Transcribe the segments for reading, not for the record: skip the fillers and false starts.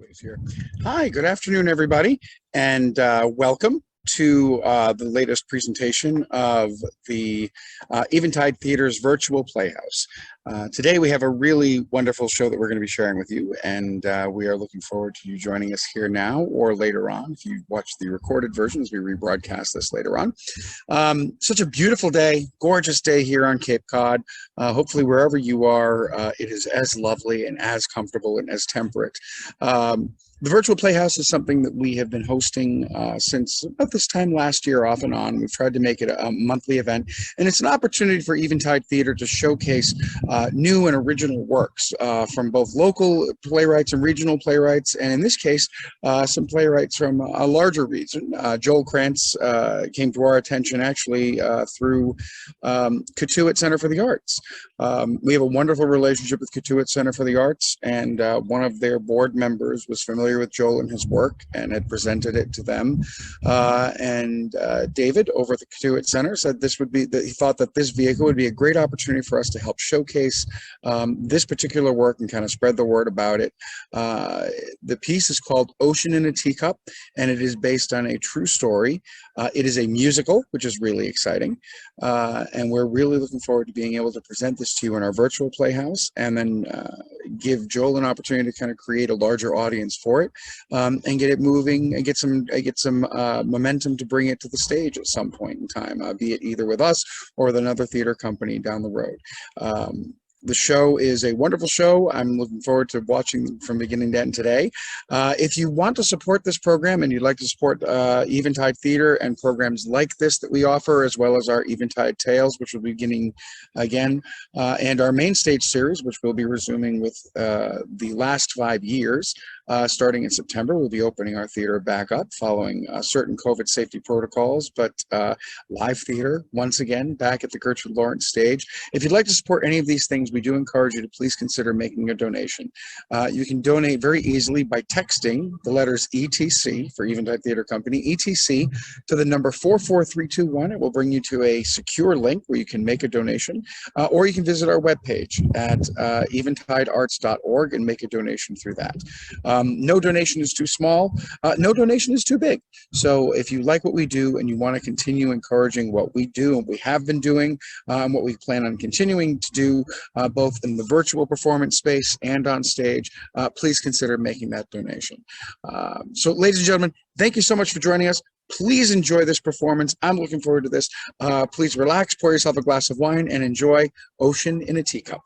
Waves here. Hi, good afternoon, everybody, and welcome to the latest presentation of the Eventide Theater's Virtual Playhouse. Today we have a really wonderful show that we're going to be sharing with you, and we are looking forward to you joining us here now or later on if you watch the recorded version as we rebroadcast this later on. Such a beautiful day, gorgeous day here on Cape Cod. Hopefully wherever you are, it is as lovely and as comfortable and as temperate. The Virtual Playhouse is something that we have been hosting since about this time last year, off and on. We've tried to make it a monthly event, and it's an opportunity for Eventide Theater to showcase new and original works from both local playwrights and regional playwrights, and in this case, some playwrights from a larger region. Joel Krantz came to our attention actually through Katuitt Center for the Arts. We have a wonderful relationship with Katuitt Center for the Arts, and one of their board members was familiar with Joel and his work and had presented it to them. David over at the Katuitt Center said this would be that he thought that this vehicle would be a great opportunity for us to help showcase this particular work and kind of spread the word about it. The piece is called In A Teacup, and it is based on a true story. It is a musical, which is really exciting, and we're really looking forward to being able to present this to you in our virtual playhouse, and then give Joel an opportunity to kind of create a larger audience for it, and get it moving and get some momentum to bring it to the stage at some point in time, be it either with us or with another theater company down the road. The show is a wonderful show. I'm looking forward to watching from beginning to end today. If you want to support this program and you'd like to support Eventide Theater and programs like this that we offer, as well as our Eventide Tales, which will be beginning again, and our main stage series, which we'll be resuming with the last 5 years. Starting in September, we'll be opening our theater back up following certain COVID safety protocols, but live theater, once again, back at the Gertrude Lawrence stage. If you'd like to support any of these things, we do encourage you to please consider making a donation. You can donate very easily by texting the letters ETC for Eventide Theater Company, ETC, to the number 44321. It will bring you to a secure link where you can make a donation, or you can visit our webpage at eventidearts.org and make a donation through that. No donation is too small, no donation is too big. So if you like what we do and you want to continue encouraging what we do and we have been doing, what we plan on continuing to do, both in the virtual performance space and on stage, please consider making that donation. So ladies and gentlemen, thank you so much for joining us. Please enjoy this performance. I'm looking forward to this. Please relax, pour yourself a glass of wine, and enjoy Ocean in a Teacup.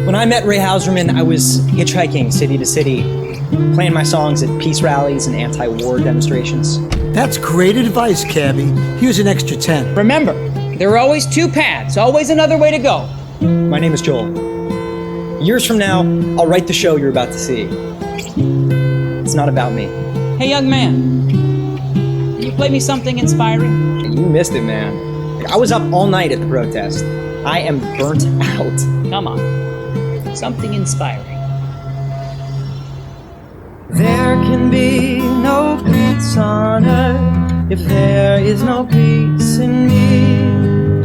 When I met Ray Houseman, I was hitchhiking city to city, playing my songs at peace rallies and anti-war demonstrations. That's great advice, Cabby. Here's an extra 10. Remember, there are always two paths, always another way to go. My name is Joel. Years from now, I'll write the show you're about to see. It's not about me. Hey, young man, can you play me something inspiring? You missed it, man. I was up all night at the protest. I am burnt out. Come on, something inspiring. There can be no peace on earth if there is no peace in me.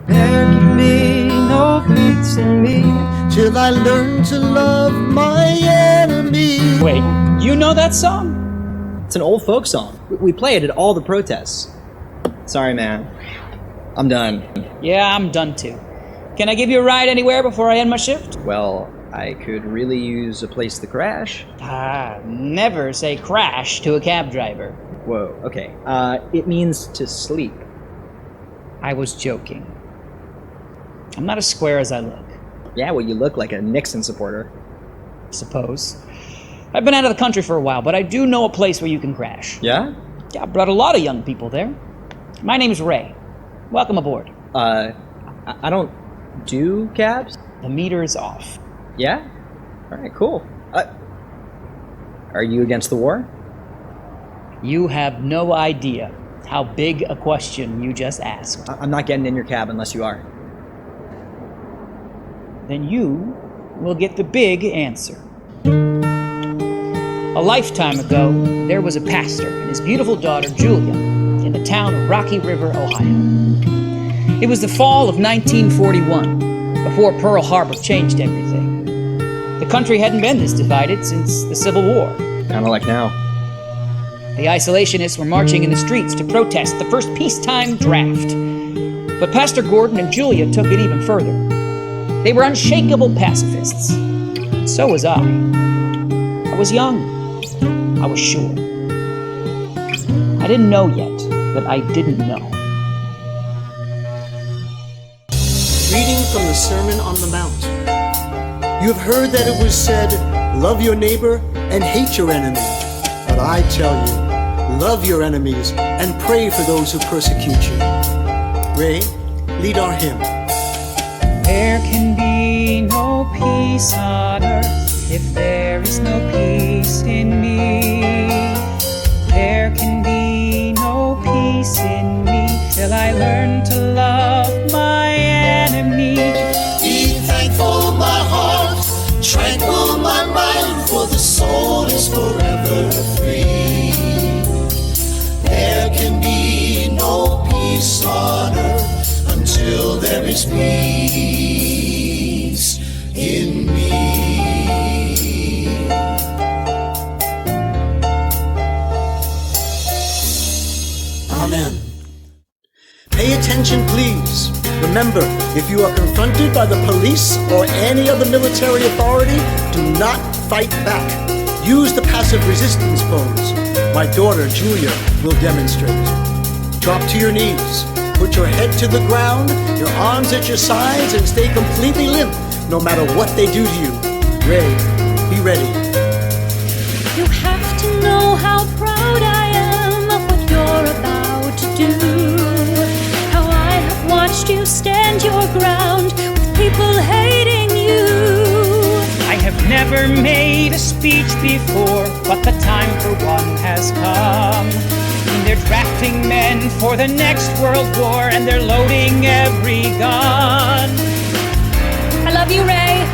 There can be no peace in me Till I learn to love my enemy. Wait, you know that song? It's an old folk song. We play it at all the protests. Sorry, man. I'm done. Yeah, I'm done too. Can I give you a ride anywhere before I end my shift? Well, I could really use a place to crash. Never say crash to a cab driver. Whoa, okay. It means to sleep. I was joking. I'm not as square as I look. Yeah, well, you look like a Nixon supporter. Suppose. I've been out of the country for a while, but I do know a place where you can crash. Yeah? Yeah, I brought a lot of young people there. My name's Ray. Welcome aboard. I don't do cabs? The meter is off. Yeah? Alright, cool. Are you against the war? You have no idea how big a question you just asked. I'm not getting in your cab unless you are. Then you will get the big answer. A lifetime ago, there was a pastor and his beautiful daughter, Julia, in the town of Rocky River, Ohio. It was the fall of 1941, before Pearl Harbor changed everything. The country hadn't been this divided since the Civil War. Kinda like now. The isolationists were marching in the streets to protest the first peacetime draft. But Pastor Gordon and Julia took it even further. They were unshakable pacifists. So was I. I was young. I was sure. I didn't know yet that I didn't know. Reading from the Sermon on the Mount. You have heard that it was said, love your neighbor and hate your enemy. But I tell you, love your enemies and pray for those who persecute you. Ray, lead our hymn. There can be no peace on earth if there is no peace in me. There can be no peace in me till I learn to love my enemy. Be thankful, my heart, tranquil my mind, for the soul is forever free. There can be no peace on earth until there is peace in me. Amen. Pay attention, please. Remember, if you are confronted by the police or any other military authority, do not fight back. Use the passive resistance pose. My daughter, Julia, will demonstrate. Drop to your knees. Put your head to the ground, your arms at your sides, and stay completely limp, no matter what they do to you. Ray, be ready. You have to know how proud I am of what you're about to do. How I have watched you stand your ground with people hating you. I have never made a speech before, but the time for one has come. They're drafting men for the next world war, and they're loading every gun. I love you, Ray.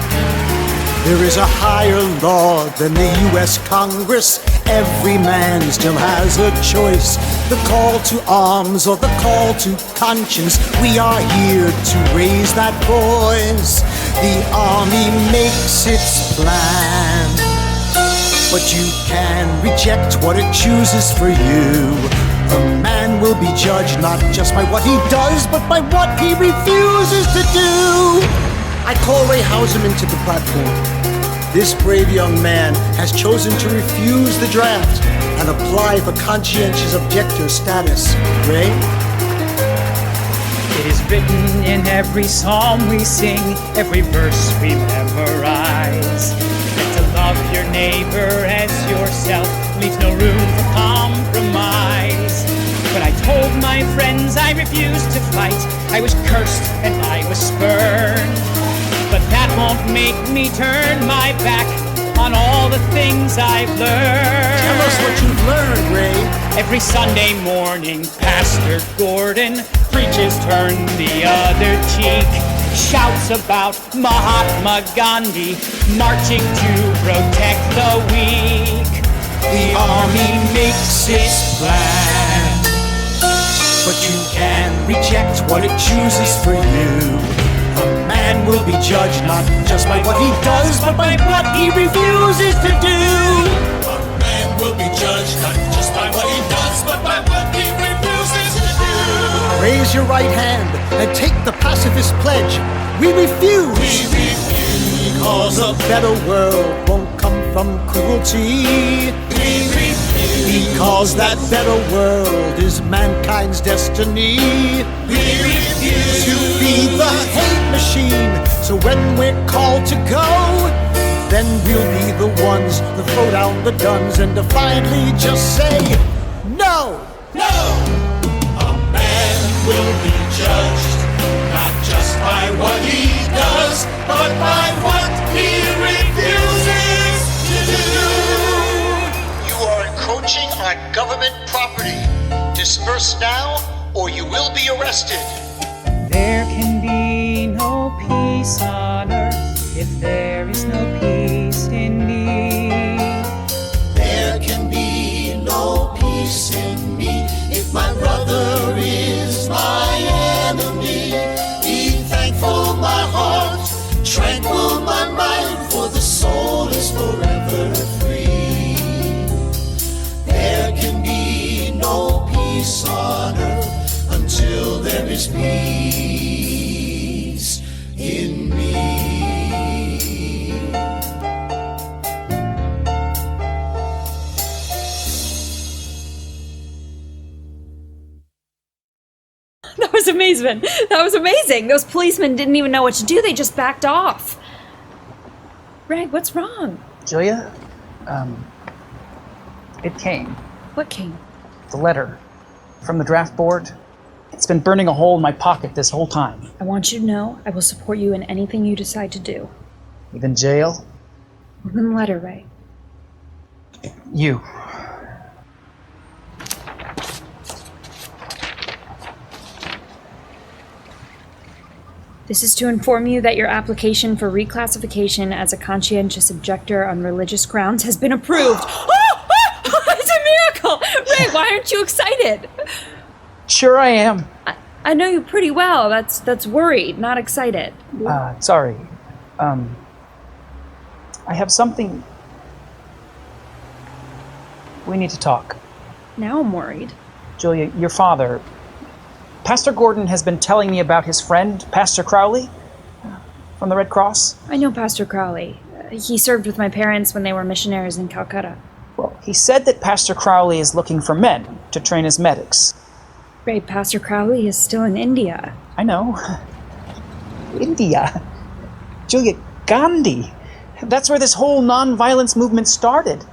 There is a higher law than the U.S. Congress. Every man still has a choice. The call to arms or the call to conscience. We are here to raise that voice. The army makes its plan, but you can reject what it chooses for you. A man will be judged not just by what he does, but by what he refuses to do. I call Ray Houseman to the platform. This brave young man has chosen to refuse the draft and apply for conscientious objector status. Ray? It is written in every psalm we sing, every verse we memorize, that to love your neighbor as yourself leaves no room for compromise. When I told my friends I refused to fight, I was cursed and I was spurned. But that won't make me turn my back on all the things I've learned. Tell us what you've learned, Ray. Every Sunday morning, Pastor Gordon preaches turn the other cheek. Shouts about Mahatma Gandhi marching to protect the weak. The army makes its plan, but you can reject what it chooses for you. A man will be judged not just by what he does, but by what he refuses to do. A man will be judged not just by what he does, but by what he refuses to do. Raise your right hand and take the pacifist pledge. We refuse. Because a better world won't come from cruelty. We refuse. Because that better world is mankind's destiny. We refuse to be the hate machine. So when we're called to go, then we'll be the ones that throw down the guns and defiantly just say, no! No! A man will be judged not just by what he does, but by what he refuses to do. You are encroaching on government property. Disperse now, or you will be arrested. There can be no peace on earth if there is no peace in me. There can be no peace in me if my brother is my enemy. Be thankful, my heart, tranquil, my mind, for the soul is forever free. There can be no peace on earth until there is peace in me. That was amazing. That was amazing. Those policemen didn't even know what to do. They just backed off. Ray, what's wrong? Julia, it came. What came? The letter from the draft board. It's been burning a hole in my pocket this whole time. I want you to know I will support you in anything you decide to do. Even jail? Open the letter, Ray. You. This is to inform you that your application for reclassification as a conscientious objector on religious grounds has been approved. It's a miracle! Ray, why aren't you excited? Sure I am. I know you pretty well. That's worried, not excited. Sorry. I have something... We need to talk. Now I'm worried. Julia, your father... Pastor Gordon has been telling me about his friend, Pastor Crowley, from the Red Cross. I know Pastor Crowley. He served with my parents when they were missionaries in Calcutta. Well, he said that Pastor Crowley is looking for men to train as medics. Ray, Pastor Crowley is still in India. I know. India. Julia, Gandhi. That's where this whole non-violence movement started.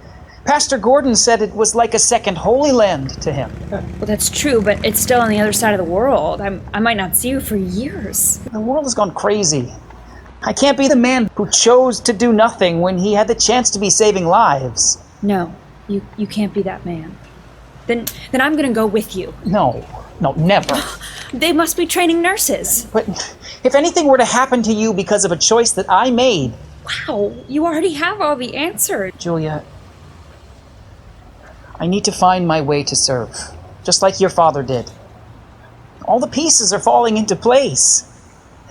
Pastor Gordon said it was like a second Holy Land to him. Well, that's true, but it's still on the other side of the world. I might not see you for years. The world has gone crazy. I can't be the man who chose to do nothing when he had the chance to be saving lives. No, you can't be that man. Then I'm gonna go with you. No, never. They must be training nurses. But if anything were to happen to you because of a choice that I made... Wow, you already have all the answers. Julia, I need to find my way to serve, just like your father did. All the pieces are falling into place.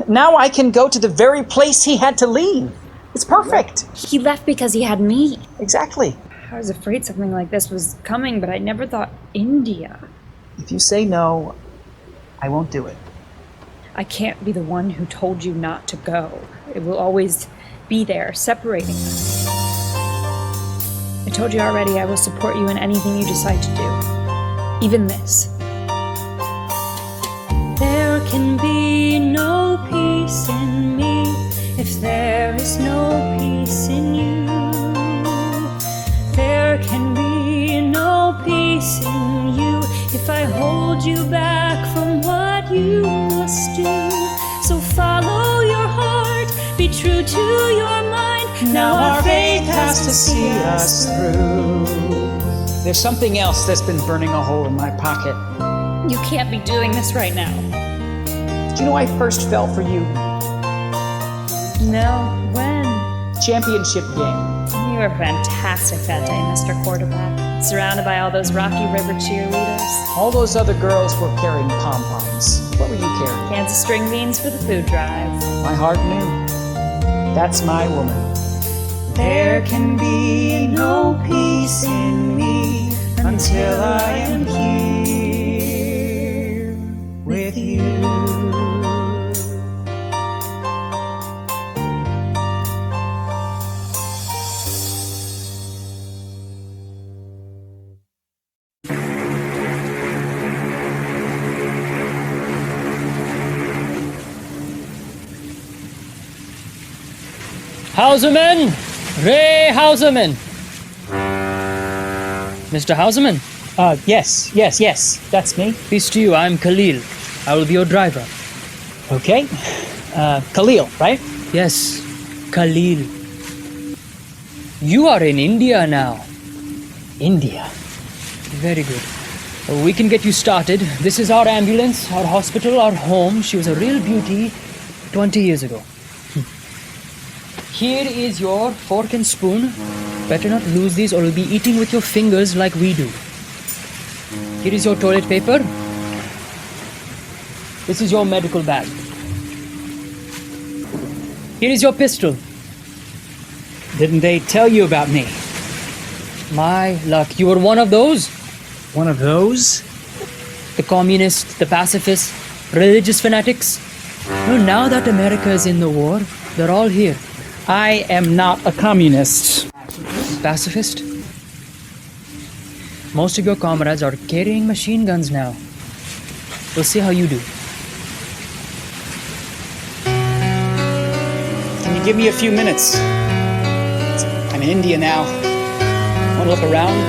Now I can go to the very place he had to leave. It's perfect. He left because he had me. Exactly. I was afraid something like this was coming, but I never thought India. If you say no, I won't do it. I can't be the one who told you not to go. It will always be there, separating us. I told you already I will support you in anything you decide to do. Even this. There can be no peace in me if there is no peace in you. There can be no peace in you if I hold you back from what you must do. So follow your heart, be true to your mind. Now our faith has to see us through. There's something else that's been burning a hole in my pocket. You can't be doing this right now. Do you know I first fell for you? No, when? Championship game. You were fantastic that day, Mr. Quarterback. Surrounded by all those Rocky River cheerleaders. All those other girls were carrying pom-poms. What were you carrying? Cans of string beans for the food drive. My heart knew. That's my woman. There can be no peace in me until I am here with with you. Houseman! Ray Houseman! Mr. Houseman, Yes, that's me. peace to you. I'm Khalil. I will be your driver. Okay. Khalil, right? Yes, Khalil. You are in India now. India. Very good. We can get you started. This is our ambulance, our hospital, our home. She was a real beauty 20 years ago. Here is your fork and spoon. Better not lose these or you'll be eating with your fingers like we do. Here is your toilet paper. This is your medical bag. Here is your pistol. Didn't they tell you about me? My luck, you were one of those? One of those? The communists, the pacifists, religious fanatics. Well, now that America is in the war, they're all here. I am not a communist. Pacifist? Most of your comrades are carrying machine guns now. We'll see how you do. Can you give me a few minutes? I'm in India now. Want to look around?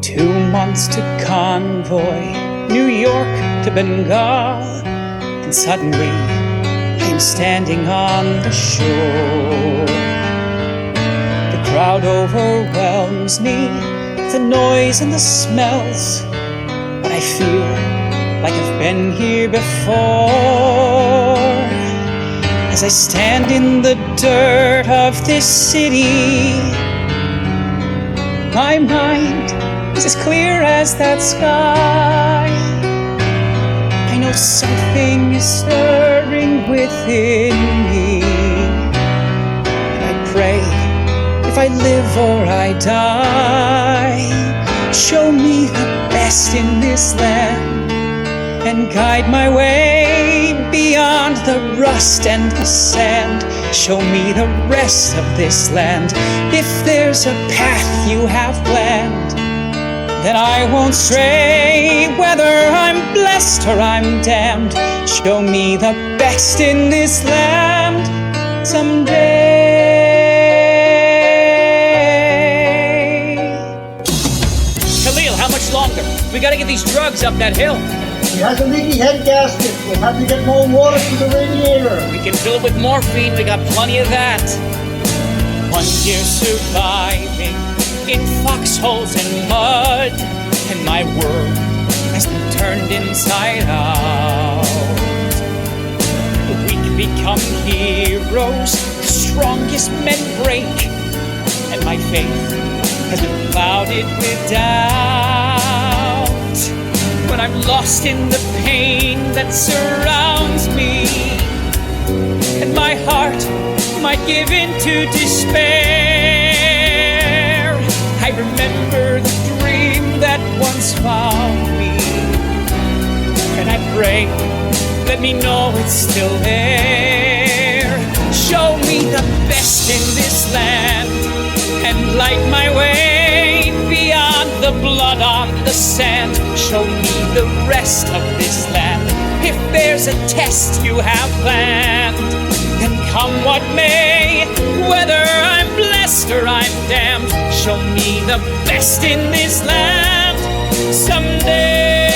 2 months to convoy, New York to Bengal, and suddenly I'm standing on the shore. The crowd overwhelms me, the noise and the smells, but I feel like I've been here before. As I stand in the dirt of this city, my mind is as clear as that sky. I know something is stirring within me, and I pray, if I live or I die, show me the best in this land and guide my way beyond the rust and the sand. Show me the rest of this land. If there's a path you have planned, then I won't stray, whether I'm blessed or I'm damned. Show me the best in this land someday. Khalil, how much longer? We gotta get these drugs up that hill. He has a leaky head gasket. We'll have to get more water to the radiator. We can fill it with morphine, we got plenty of that. 1 year surviving in foxholes and mud, and my world has been turned inside out. The weak become heroes, the strongest men break, and my faith has been clouded with doubt. When I'm lost in the pain that surrounds me, and my heart might give in to despair, I remember the dream that once found me, and I pray, let me know it's still there. Show me the best in this land and light my way beyond the blood on the sand. Show me the rest of this land. If there's a test you have planned, then come what may, whether I'm blessed or I'm damned, show me the best in this land someday.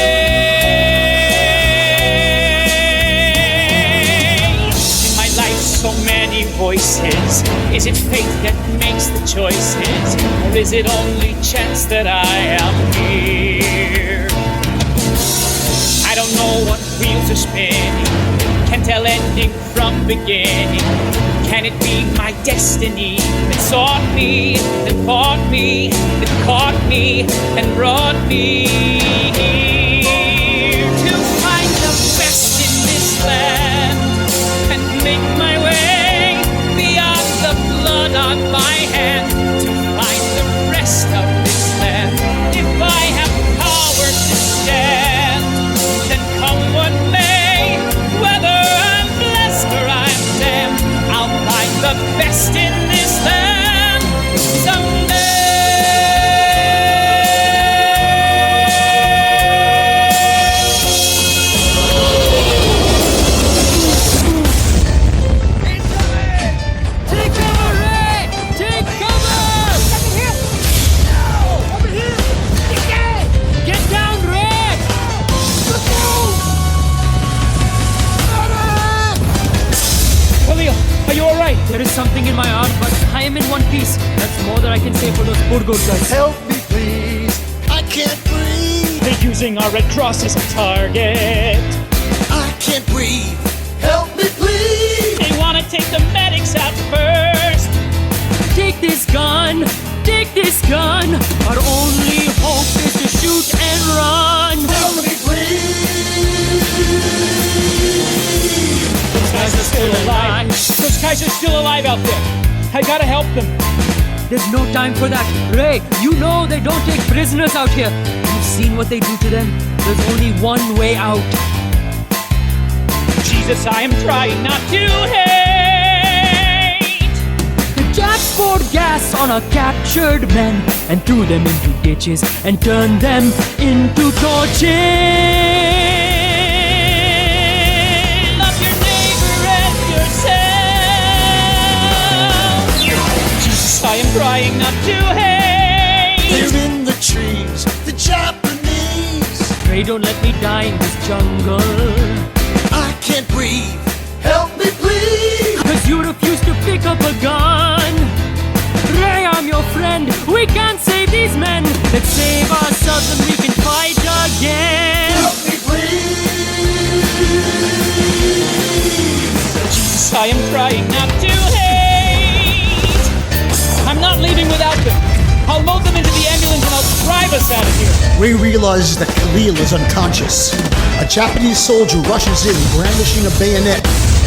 In my life, so many voices. Is it fate that makes the choices, or is it only chance that I am here? I don't know what wheels are spinning, can't tell ending from beginning. Can it be my destiny that sought me, that fought me, that caught me, and brought me here to find the best in this land and make my way beyond the blood on my hand to find the rest of this land? If I have power rest in this land someday. Take cover, Ray! Take cover! Over here! No! Over here! Get down, Ray! Let's go! Khalil, are you alright? There is something in my arm, but I am in one piece. That's more than I can say for those Burgos guys. Help me, please. I can't breathe. They're using our Red Cross as a target. I can't breathe. Help me, please. They want to take the medics out first. Take this gun! Take this gun! Our only hope is to shoot and run! Help me, please. Those guys are still alive. Those guys are still alive out there. I gotta help them. There's no time for that. Ray, you know they don't take prisoners out here. You've seen what they do to them. There's only one way out. Jesus, I am trying not to hate. The Japs poured gas on our captured men and threw them into ditches and turned them into torches. Love your neighbor as yourself. Jesus, I am trying not to hate. They're in the trees, the Japanese. Ray, don't let me die in this jungle. I can't breathe. Help me, please. Cause you refuse to pick up a gun. Ray, I'm your friend. We can't save these men. Let's save ourselves and we can fight again. Help me, please. Jesus, I am trying not to hate. I'm not leaving without them. I'll load them into the ambulance and I'll drive us out of here. Ray realizes that Khalil is unconscious. A Japanese soldier rushes in, brandishing a bayonet.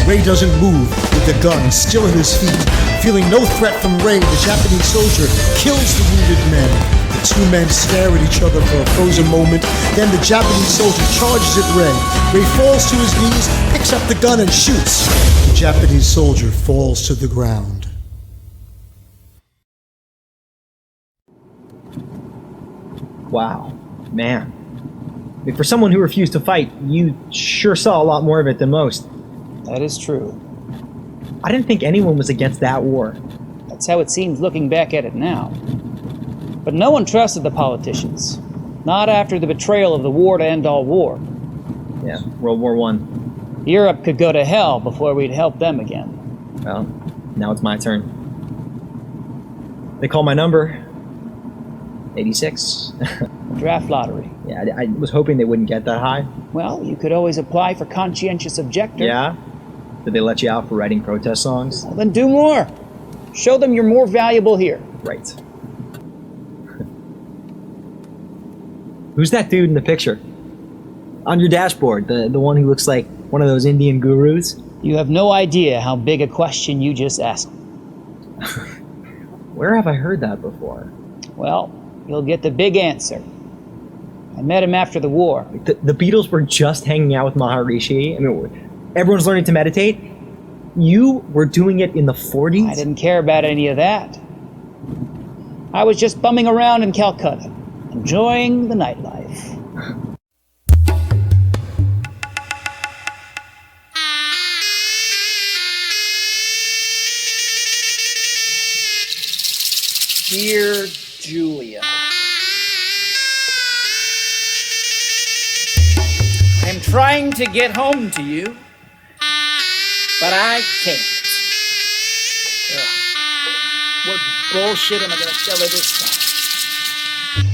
Ray doesn't move, with the gun still at his feet. Feeling no threat from Ray, the Japanese soldier kills the wounded men. The two men stare at each other for a frozen moment. Then the Japanese soldier charges at Ray. Ray falls to his knees, picks up the gun and shoots. The Japanese soldier falls to the ground. Wow, man. I mean, for someone who refused to fight, you sure saw a lot more of it than most. That is true. I didn't think anyone was against that war. That's how it seems looking back at it now. But no one trusted the politicians. Not after the betrayal of the war to end all war. Yeah, World War I. Europe could go to hell before we'd help them again. Well, now it's my turn. They call my number. 86. Draft lottery. Yeah, I was hoping they wouldn't get that high. Well, you could always apply for conscientious objector. Yeah? Did they let you out for writing protest songs? Well, then do more. Show them you're more valuable here. Right. Who's that dude in the picture? On your dashboard, the one who looks like one of those Indian gurus? You have no idea how big a question you just asked. Where have I heard that before? Well, you'll get the big answer. I met him after the war. The Beatles were just hanging out with Maharishi. I mean, everyone's learning to meditate. You were doing it in the 40s? I didn't care about any of that. I was just bumming around in Calcutta, enjoying the nightlife. Dear Julia, I'm trying to get home to you, but I can't. Ugh. What bullshit am I gonna tell her this time?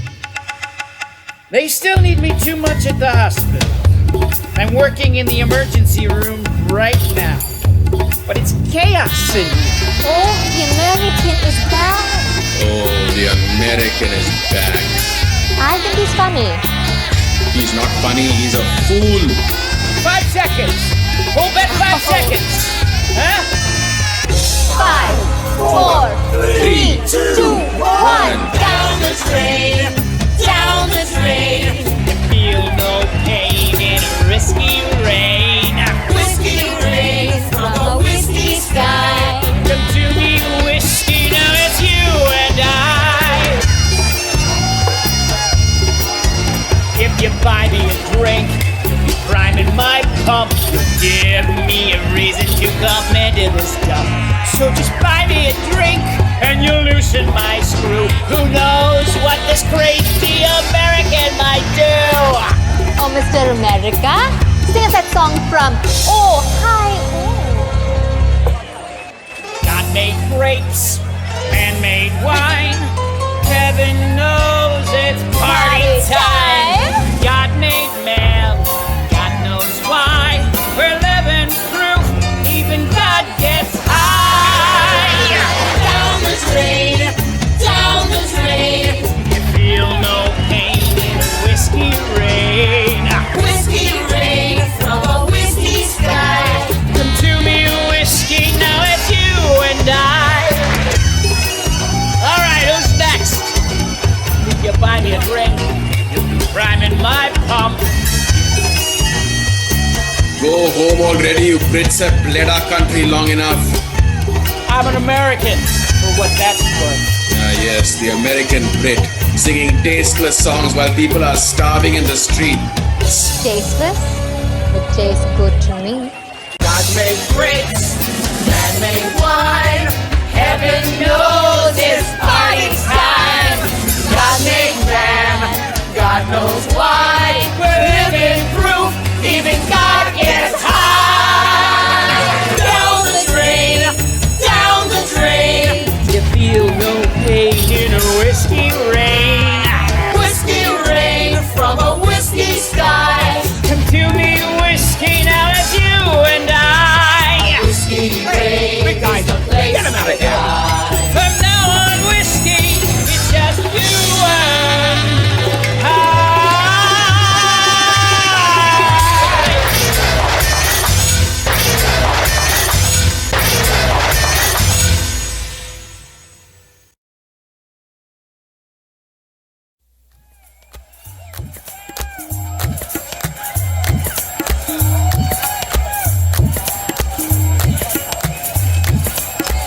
They still need me too much at the hospital. I'm working in the emergency room right now, but it's chaos in here. Oh, the American is back. Oh, the American is back. I think he's funny. He's not funny, he's a fool. 5 seconds. Hold that 5 seconds. Huh? 5, 4, 3, 2, 1. Down the drain. Down the drain. Feel no pain in a risky rain. Whiskey rain from a whiskey sky. Come to me give me a reason to come into this stuff. So just buy me a drink and you'll loosen my screw. Who knows what this crazy American might do? Oh, Mr. America, sing us that song from Oh, Hi, Oh. God made grapes and made wine. Heaven knows it's party time. God made man. God knows why. We're living proof. Even God gets high. Down the drain. Down the drain. You feel no pain in whiskey rain. Whiskey rain from a whiskey sky. Come to me, whiskey. Now it's you and I. All right, who's next? You buy me a drink. You'll be priming my pump. Go home already, you Brits have bled our country long enough. I'm an American, for what that's worth. Ah yes, the American Brit, singing tasteless songs while people are starving in the street. Tasteless? It tastes good to me. God made grapes, man made wine. Heaven knows it's party time. God made man, God knows why. We're living proof, even God gets high. Down the drain, down the drain. You feel no pain in a whiskey rain. Whiskey rain from a whiskey sky. Come to me, whiskey, now it's you and I. Whiskey rain, big guy, get him out of here. From now on, whiskey, it's just you and I.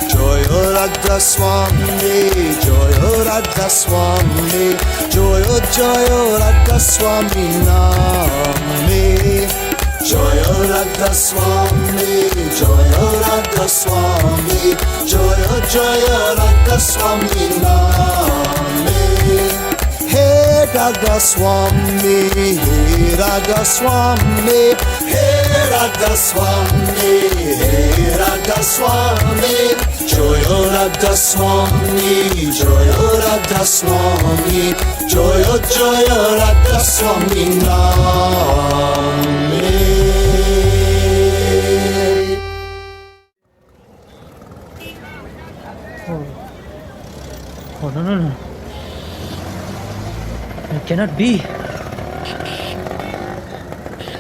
Joyo Radha Swami, Joyo Radha Swami, Joyo Joyo Radha Swami Name. Joyo Radha Swami, Joyo Radha Swami, Joyo Joyo Radha Swami Name. Hey Radha Swami, Hey Radha Swami, Hey Radha Swami, Hey Radha Swami. Joyo Radha Swami, Joyo Radha Swami, Joyo Joyo Radha Swami Name. Oh, no. It cannot be.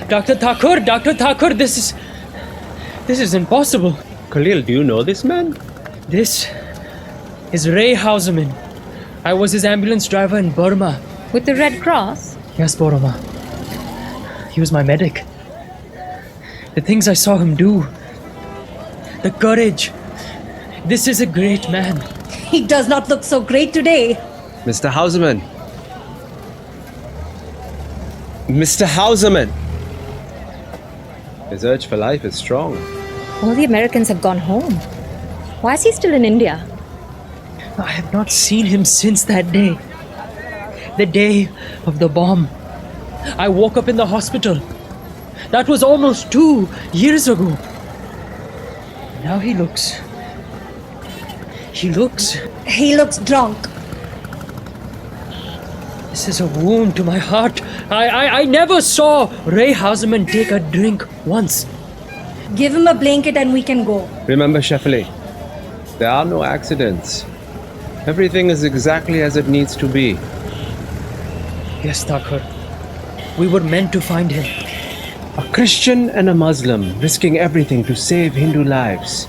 Dr. Thakur, this is impossible. Khalil, do you know this man? This is Ray Houseman. I was his ambulance driver in Burma. With the Red Cross? Yes, Burma. He was my medic. The things I saw him do. The courage. This is a great man. He does not look so great today. Mr. Houseman. Mr. Houseman. His urge for life is strong. All the Americans have gone home. Why is he still in India? I have not seen him since that day. The day of the bomb. I woke up in the hospital. That was almost 2 years ago. Now he looks drunk. This is a wound to my heart. I never saw Ray Houseman take a drink once. Give him a blanket and we can go. Remember, Shefali, there are no accidents. Everything is exactly as it needs to be. Yes, Thakur. We were meant to find him. A Christian and a Muslim risking everything to save Hindu lives.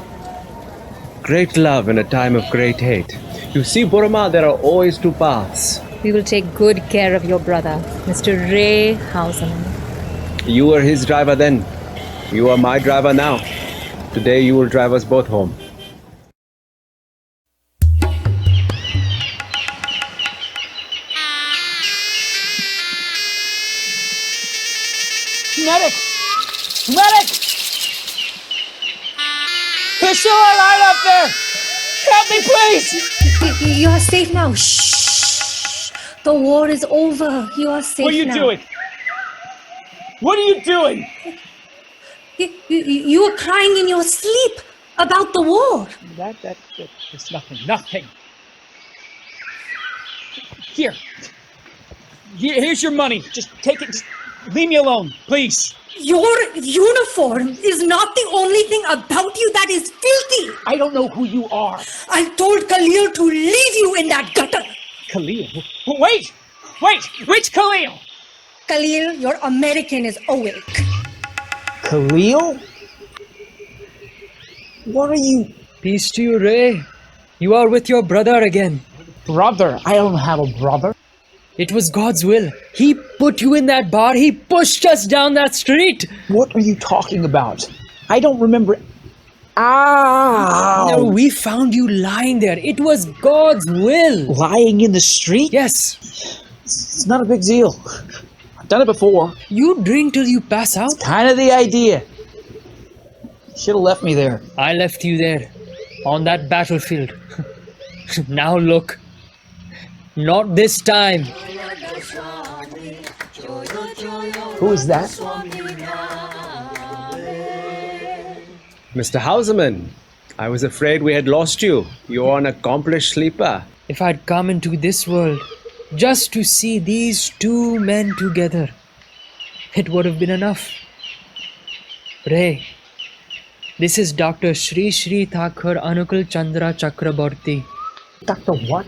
Great love in a time of great hate. You see, Burma, there are always two paths. We will take good care of your brother, Mr. Ray Houseman. You were his driver then. You are my driver now. Today you will drive us both home. Medic! Medic! still alive up there? Help me, please! You are safe now. Shh. The war is over. You are safe now. What are you doing? What are you doing? You were crying in your sleep about the war. That's nothing. Here's your money. Just take it. Just leave me alone, please. Your uniform is not the only thing about you that is filthy. I don't know who you are. I told Khalil to leave you in that gutter. Khalil? Wait, which Khalil? Khalil, your American is awake. Khalil? What are you? Peace to you, Ray. You are with your brother again. Brother? I don't have a brother. It was God's will. He put you in that bar. He pushed us down that street. What are you talking about? I don't remember. Ow! No, we found you lying there. It was God's will. Lying in the street? Yes. It's not a big deal. I've done it before. You drink till you pass out? Kind of the idea. Should have left me there. I left you there. On that battlefield. Now look. Not this time. Who is that? Mr. Houseman, I was afraid we had lost you. You're an accomplished sleeper. If I'd come into this world just to see these two men together, it would have been enough. Ray, this is Dr. Shri Shri Thakur Anukul Chandra Chakraborty. Dr. what?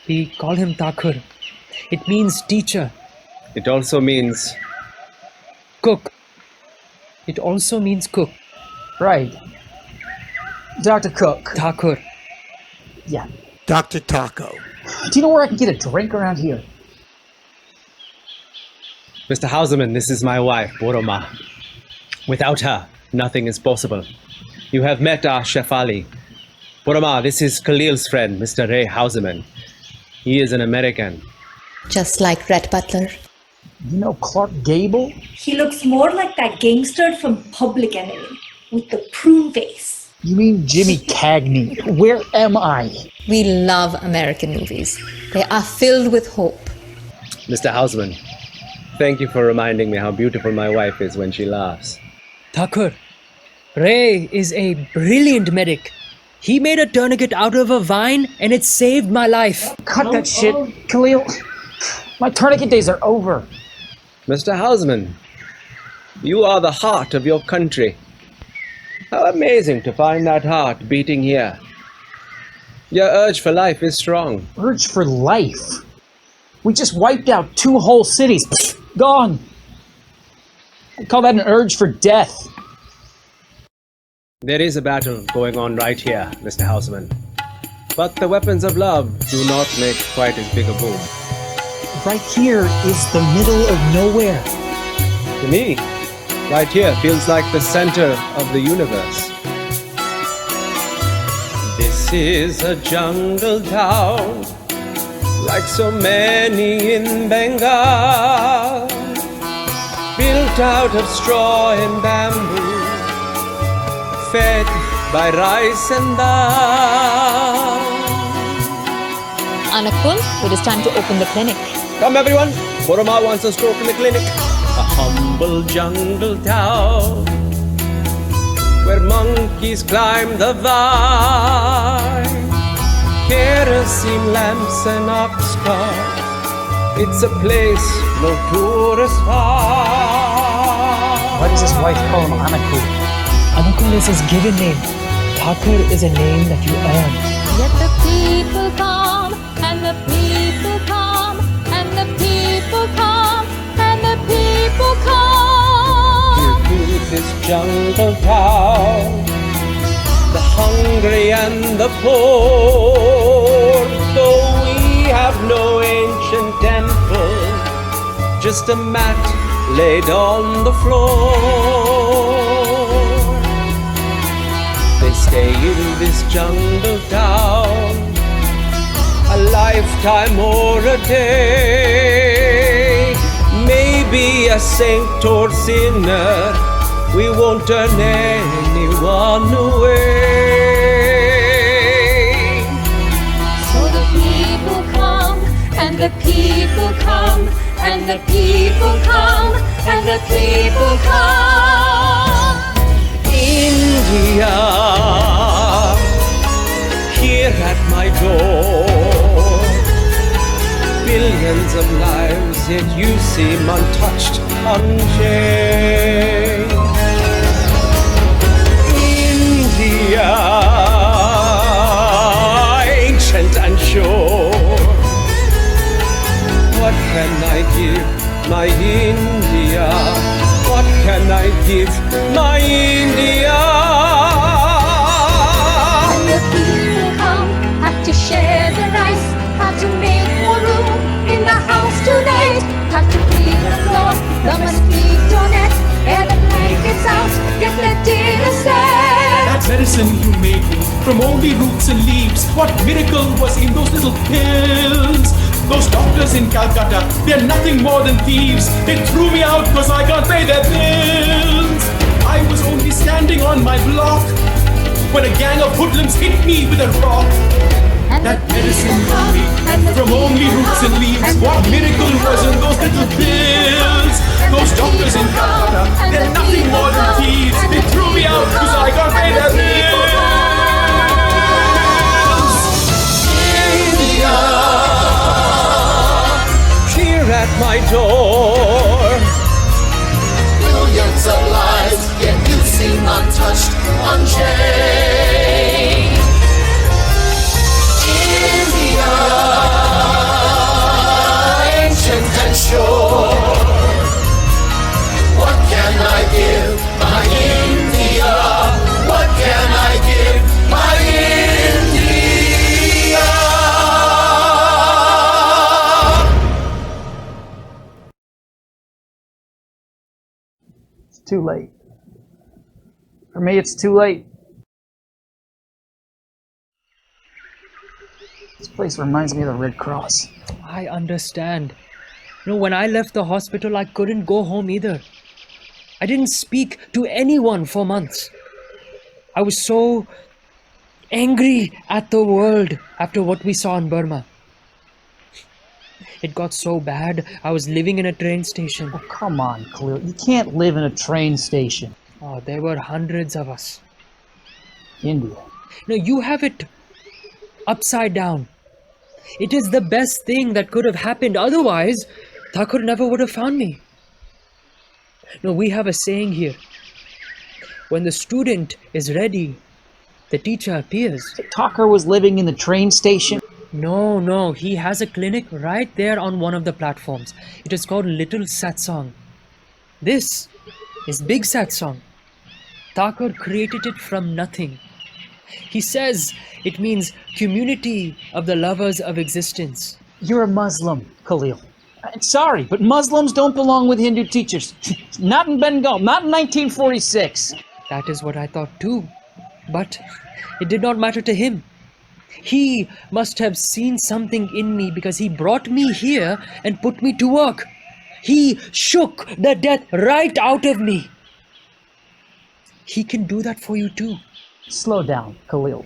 We call him Thakur. It means teacher. It also means cook. It also means cook. Right. Dr. Cook. Thakur. Yeah. Dr. Taco. Do you know where I can get a drink around here? Mr. Houseman, this is my wife, Boroma. Without her, nothing is possible. You have met our Chef Ali. Boroma, this is Khalil's friend, Mr. Ray Houseman. He is an American. Just like Rhett Butler. You know Clark Gable? He looks more like that gangster from Public Enemy with the prune face. You mean Jimmy Cagney? Where am I? We love American movies. They are filled with hope. Mr. Houseman, thank you for reminding me how beautiful my wife is when she laughs. Thakur, Ray is a brilliant medic. He made a tourniquet out of a vine and it saved my life. Cut that shit, Khalil. My tourniquet days are over. Mr. Houseman, you are the heart of your country. How amazing to find that heart beating here. Your urge for life is strong. Urge for life? We just wiped out 2 whole cities. Pfft, gone. I call that an urge for death. There is a battle going on right here, Mr. Houseman. But the weapons of love do not make quite as big a boom. Right here is the middle of nowhere. To me, right here feels like the center of the universe. This is a jungle town, like so many in Bengal, built out of straw and bamboo, fed by rice and dal. Anukul, it is time to open the clinic. Come everyone, Boroma wants us to open the clinic. A humble jungle town, where monkeys climb the vine, kerosene lamps and ox carts. It's a place no tourists find. Why does his wife call him Anukul? Anukul is his given name. Thakur is a name that you earn. Let the people come, and the people come, and the people come, and the people come. To this jungle town, the hungry and the poor, though we have no ancient temple, just a mat laid on the floor. They stay in this jungle town a lifetime or a day, maybe a saint or sinner, We won't turn anyone away. So the people come, and the people come, and the people come, and the people come. India, here at my door, billions of lives, yet you seem untouched, unchanged. India, ancient and sure, what can I give my India? What can I give my India? When the people come, have to share the rice, have to make more room in the house tonight, have to clean the floor, the mosquito net, air the blankets out, get the dinner set. That medicine you made me from only roots and leaves, what miracle was in those little pills? Those doctors in Calcutta, they're nothing more than thieves. They threw me out because I can't pay their bills. I was only standing on my block when a gang of hoodlums hit me with a rock. That medicine you made from only roots and leaves, what miracle was in those little pills? Those doctors in Calcutta, they're nothing more than thieves. They threw me out because I can't pay their bills. At my door, billions of lives, yet you seem untouched, unchanged. India, ancient and sure, what can I give my India? What can I give my India? Too late. For me, it's too late. This place reminds me of the Red Cross. I understand. You know, when I left the hospital, I couldn't go home either. I didn't speak to anyone for months. I was so angry at the world after what we saw in Burma. It got so bad, I was living in a train station. Oh, come on, Khalil. You can't live in a train station. Oh, there were hundreds of us. India. No, you have it upside down. It is the best thing that could have happened. Otherwise, Thakur never would have found me. No, we have a saying here. When the student is ready, the teacher appears. Thakur was living in the train station? No, he has a clinic right there on one of the platforms. It is called Little Satsang. This is Big Satsang. Thakur created it from nothing. He says it means community of the lovers of existence. You're a Muslim, Khalil. I'm sorry, but Muslims don't belong with Hindu teachers. Not in Bengal, not in 1946. That is what I thought too. But it did not matter to him. He must have seen something in me because he brought me here and put me to work. He shook the death right out of me. He can do that for you too. Slow down, Khalil.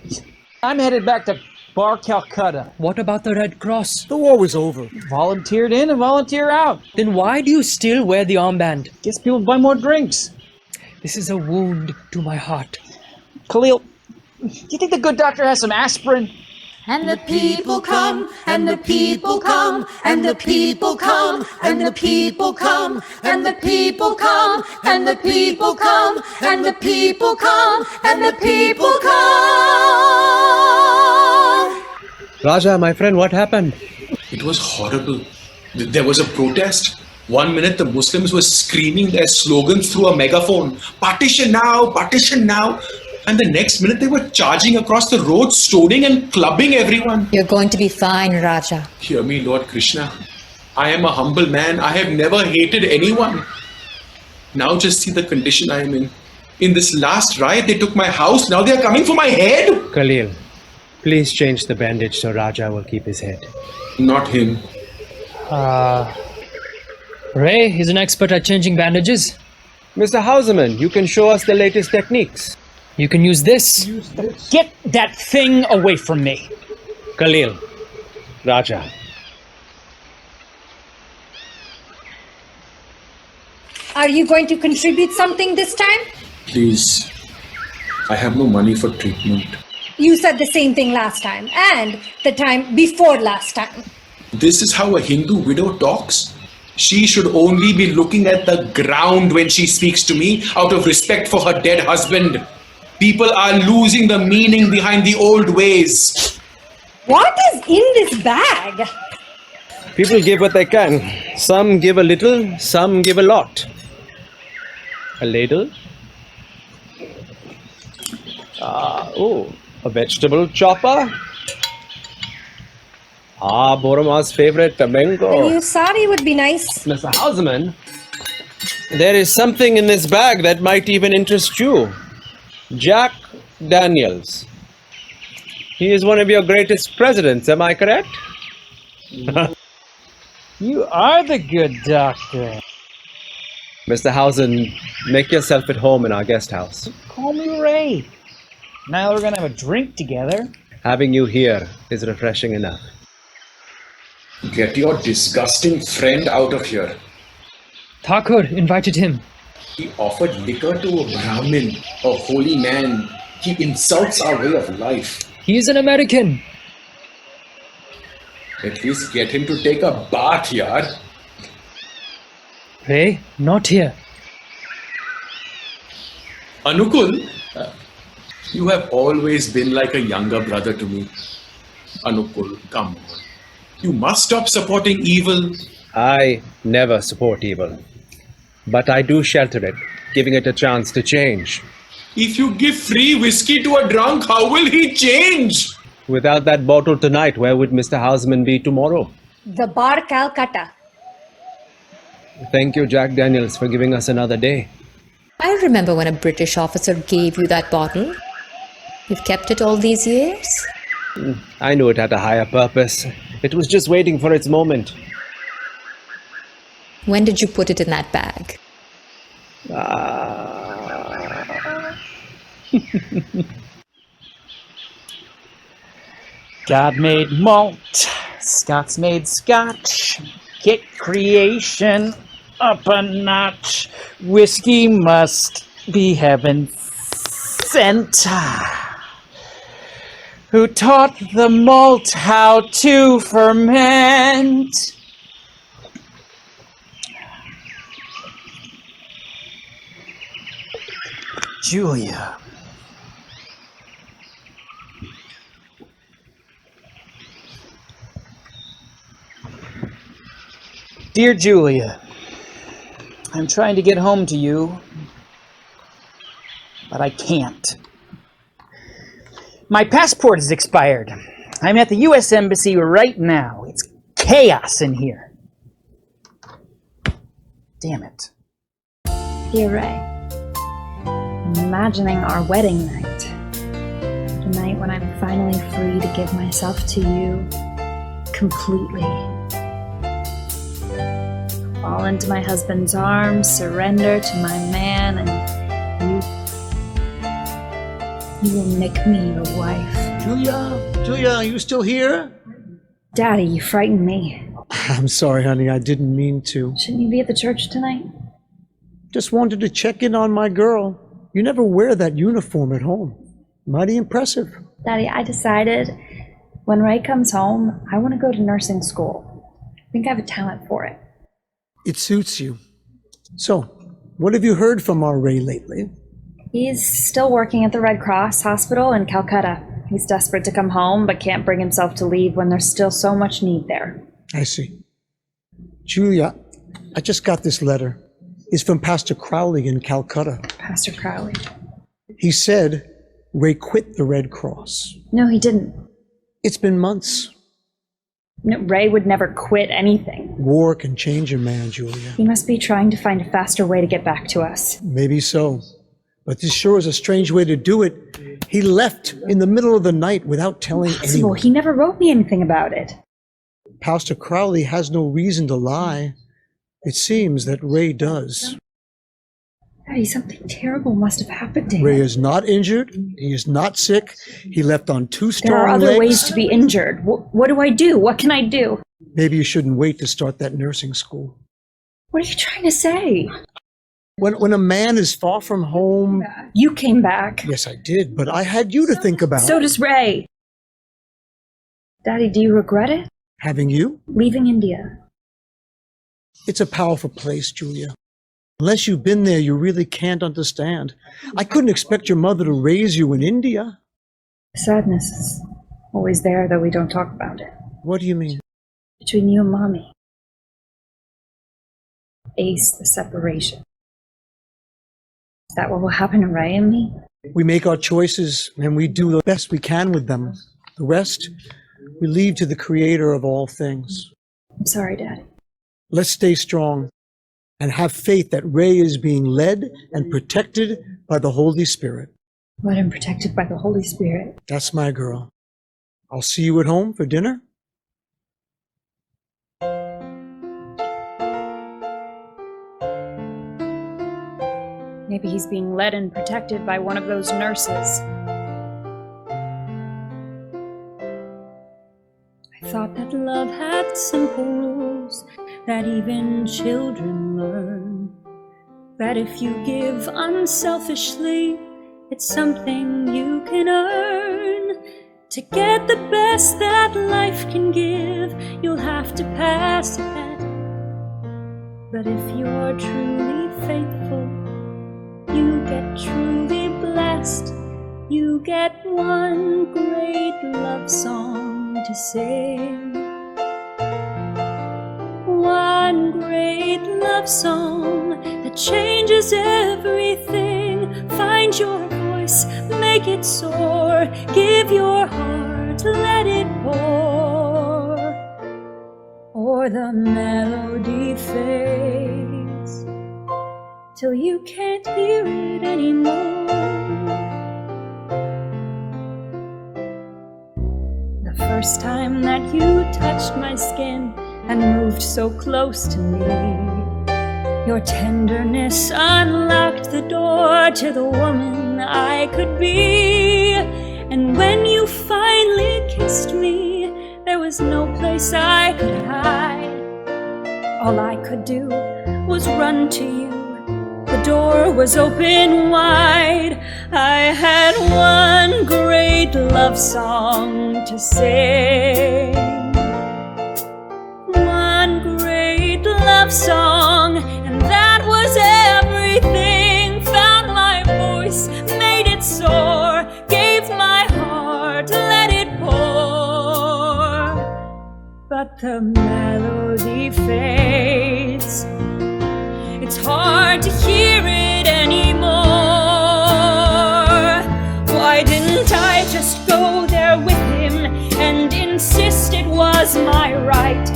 I'm headed back to Bar Calcutta. What about the Red Cross? The war was over. Volunteered in and volunteer out. Then why do you still wear the armband? Gets people to buy more drinks. This is a wound to my heart. Khalil, do you think the good doctor has some aspirin? And the people come, and the people come, and the people come, and the people come, and the people come, and the people come, and the people come, and the people come. Raja, my friend, what happened? It was horrible. There was a protest. 1 minute the Muslims were screaming their slogans through a megaphone. Partition now, partition now. And the next minute they were charging across the road, stoning and clubbing everyone. You're going to be fine, Raja. Hear me, Lord Krishna. I am a humble man. I have never hated anyone. Now just see the condition I am in. In this last riot, they took my house. Now they are coming for my head. Khalil, please change the bandage so Raja will keep his head. Not him. Ray is an expert at changing bandages. Mr. Houseman, you can show us the latest techniques. You can use this. Get that thing away from me. Khalil, Raja. Are you going to contribute something this time? Please. I have no money for treatment. You said the same thing last time and the time before last time. This is how a Hindu widow talks? She should only be looking at the ground when she speaks to me out of respect for her dead husband. People are losing the meaning behind the old ways. What is in this bag? People give what they can. Some give a little, some give a lot. A ladle? A vegetable chopper? Borama's favorite, a mango. A new sari would be nice. Mr. Houseman, there is something in this bag that might even interest you. Jack Daniels. He is one of your greatest presidents, am I correct? You are the good doctor. Mr. Houseman, make yourself at home in our guest house. Call me Ray. Now we're gonna have a drink together. Having you here is refreshing enough. Get your disgusting friend out of here. Thakur invited him. He offered liquor to a Brahmin, a holy man. He insults our way of life. He is an American. At least get him to take a bath, yaar. Ray, not here. Anukul, you have always been like a younger brother to me. Anukul, come on. You must stop supporting evil. I never support evil. But I do shelter it, giving it a chance to change. If you give free whiskey to a drunk, how will he change? Without that bottle tonight, where would Mr. Houseman be tomorrow? The bar Calcutta. Thank you, Jack Daniels, for giving us another day. I remember when a British officer gave you that bottle. You've kept it all these years? I knew it had a higher purpose. It was just waiting for its moment. When did you put it in that bag? God made malt, Scots made scotch, kick creation up a notch. Whiskey must be heaven sent. Who taught the malt how to ferment? Julia. Dear Julia, I'm trying to get home to you, but I can't. My passport is expired. I'm at the U.S. Embassy right now. It's chaos in here. Damn it. Dear Ray, I'm imagining our wedding night. The night when I'm finally free to give myself to you completely. Fall into my husband's arms, surrender to my man, and you will make me your wife. Julia, are you still here? Daddy, you frightened me. I'm sorry, honey, I didn't mean to. Shouldn't you be at the church tonight? Just wanted to check in on my girl. You never wear that uniform at home. Mighty impressive. Daddy, I decided when Ray comes home, I want to go to nursing school. I think I have a talent for it. It suits you. So, what have you heard from our Ray lately? He's still working at the Red Cross hospital in Calcutta. He's desperate to come home, but can't bring himself to leave when there's still so much need there. I see. Julia, I just got this letter. It's from Pastor Crowley in Calcutta. Pastor Crowley? He said Ray quit the Red Cross. No, he didn't. It's been months. No, Ray would never quit anything. War can change a man, Julia. He must be trying to find a faster way to get back to us. Maybe so. But this sure is a strange way to do it. He left in the middle of the night without telling anyone. He never wrote me anything about it. Pastor Crowley has no reason to lie. It seems that Ray does. Daddy, something terrible must have happened to him. Ray is not injured. He is not sick. He left on 2 strong There are other legs. ways to be injured. What do I do? What can I do? Maybe you shouldn't wait to start that nursing school. What are you trying to say? When a man is far from home... You came back. Yes, I did, but I had you to think about. So does Ray. Daddy, do you regret it? Having you? Leaving India. It's a powerful place, Julia. Unless you've been there, you really can't understand. I couldn't expect your mother to raise you in India. Sadness is always there, though we don't talk about it. What do you mean? Between you and Mommy. Ace the separation. Is that what will happen to Ray and me? We make our choices and we do the best we can with them. The rest, we leave to the creator of all things. I'm sorry, Daddy. Let's stay strong and have faith that Ray is being led and protected by the Holy Spirit. Led and protected by the Holy Spirit. That's my girl. I'll see you at home for dinner. Maybe he's being led and protected by one of those nurses. I thought that love had simple rules that even children learn. That if you give unselfishly, it's something you can earn. To get the best that life can give, you'll have to pass a bet. But if you're truly faithful, you get truly blessed. You get one great love song to sing. One great love song that changes everything. Find your voice, make it soar. Give your heart, let it pour. Or the melody fades till you can't hear it anymore. The first time that you touched my skin and moved so close to me, your tenderness unlocked the door to the woman I could be. And when you finally kissed me, there was no place I could hide. All I could do was run to you. The door was open wide. I had one great love song to sing. One great love song, and that was everything. Found my voice, made it soar, gave my heart, let it pour. But the melody fades. It's hard to hear it anymore. Why didn't I just go there with him and insist it was my right?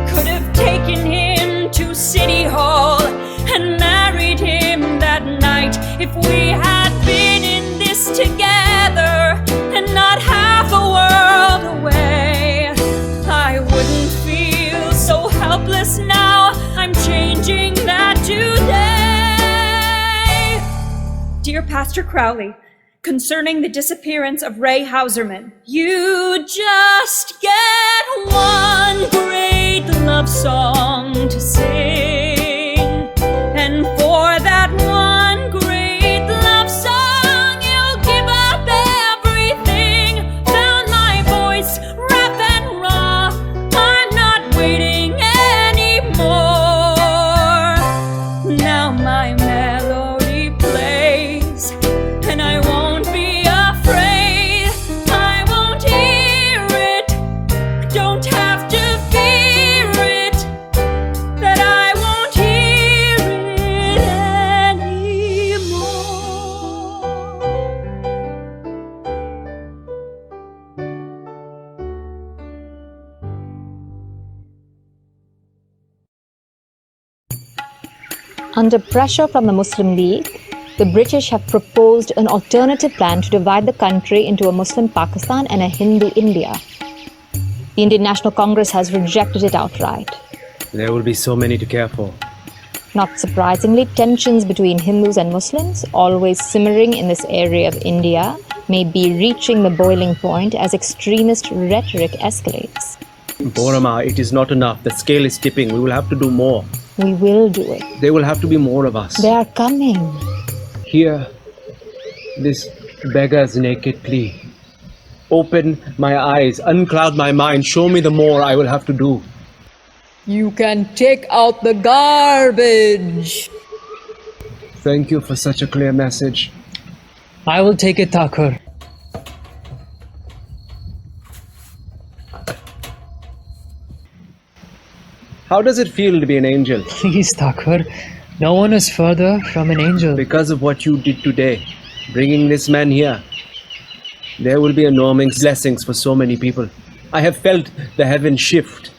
Could have taken him to City Hall and married him that night. If we had been in this together and not half a world away, I wouldn't feel so helpless now. I'm changing that today. Dear Pastor Crowley, concerning the disappearance of Ray Houseman, you just get one great love song to sing. And for that one great love song, you'll give up everything. Found my voice, rap and raw. I'm not waiting anymore. Now my melody plays, and I won't be afraid. I won't hear it. I don't have to fear it. That I won't hear it anymore. Under pressure from the Muslim League, the British have proposed an alternative plan to divide the country into a Muslim Pakistan and a Hindu India. The Indian National Congress has rejected it outright. There will be so many to care for. Not surprisingly, tensions between Hindus and Muslims, always simmering in this area of India, may be reaching the boiling point as extremist rhetoric escalates. Borama, it is not enough. The scale is tipping. We will have to do more. We will do it. There will have to be more of us. They are coming. Hear this beggar's naked plea. Open my eyes, uncloud my mind, show me the more I will have to do. You can take out the garbage. Thank you for such a clear message. I will take it, Thakur. How does it feel to be an angel? Please, Thakur. No one is further from an angel. Because of what you did today, bringing this man here, there will be enormous blessings for so many people. I have felt the heavens shift.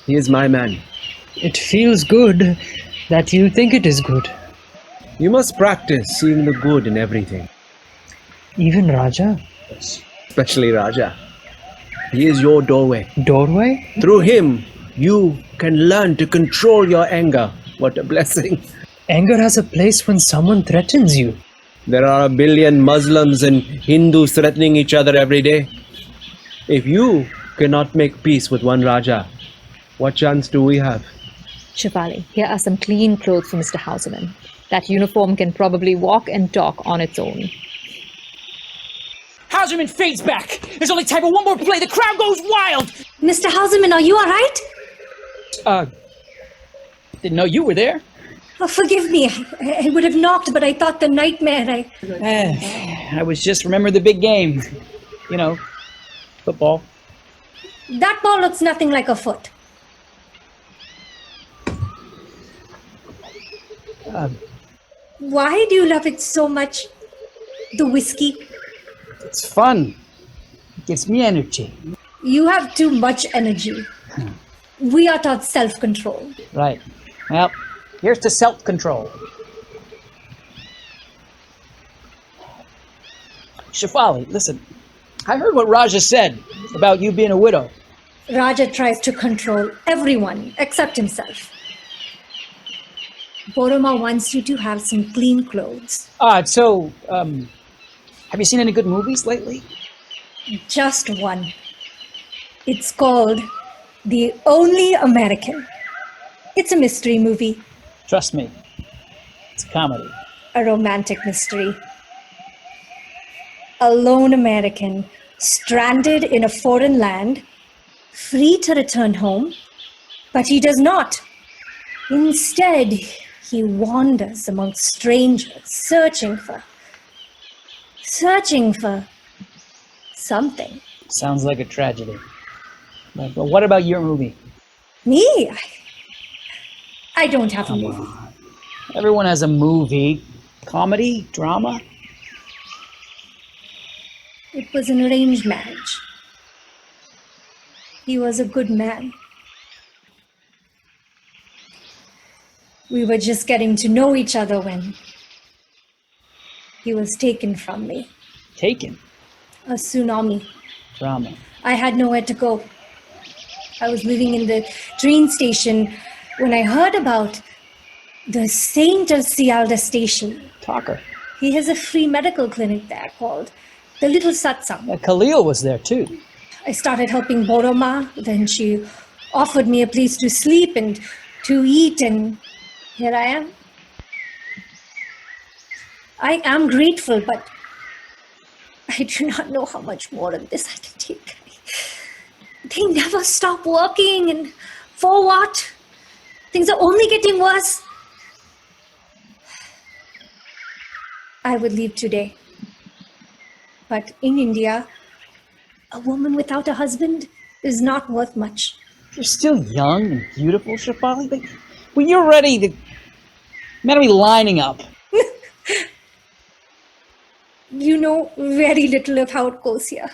He is my man. It feels good that you think it is good. You must practice seeing the good in everything. Even Raja? Especially Raja. He is your doorway. Doorway? Through him, you can learn to control your anger. What a blessing. Anger has a place when someone threatens you. There are 1 billion Muslims and Hindus threatening each other every day. If you cannot make peace with one Raja, what chance do we have? Shefali, here are some clean clothes for Mr. Houseman. That uniform can probably walk and talk on its own. Houseman fades back. There's only time for one more play. The crowd goes wild. Mr. Houseman, are you alright? Didn't know you were there. Oh, forgive me. I would have knocked, but I thought the nightmare. I was just remembering the big game. You know, football. That ball looks nothing like a foot. Why do you love it so much? The whiskey? It's fun. It gives me energy. You have too much energy. We are taught self-control. Right. Well, here's to self-control. Shefali, listen. I heard what Raja said about you being a widow. Raja tries to control everyone except himself. Boroma wants you to have some clean clothes. Have you seen any good movies lately? Just one. It's called The Only American. It's a mystery movie. Trust me, it's a comedy. A romantic mystery. A lone American stranded in a foreign land, free to return home, but he does not. Instead, he wanders among strangers, searching for something. Sounds like a tragedy. But what about your movie? Me? I don't have a movie. Everyone has a movie. Comedy? Drama? It was an arranged marriage. He was a good man. We were just getting to know each other when he was taken from me. Taken? A tsunami. Drama. I had nowhere to go. I was living in the train station when I heard about the Saint of Sialda station. Talker. He has a free medical clinic there called the Little Satsang. Khalil was there too. I started helping Boroma. Then she offered me a place to sleep and to eat, and here I am. I am grateful, but I do not know how much more of this I can take. They never stop working, and for what? Things are only getting worse. I would leave today. But in India, a woman without a husband is not worth much. You're still young and beautiful, Shefali. But when you're ready, the men will be lining up. You know very little of how it goes here.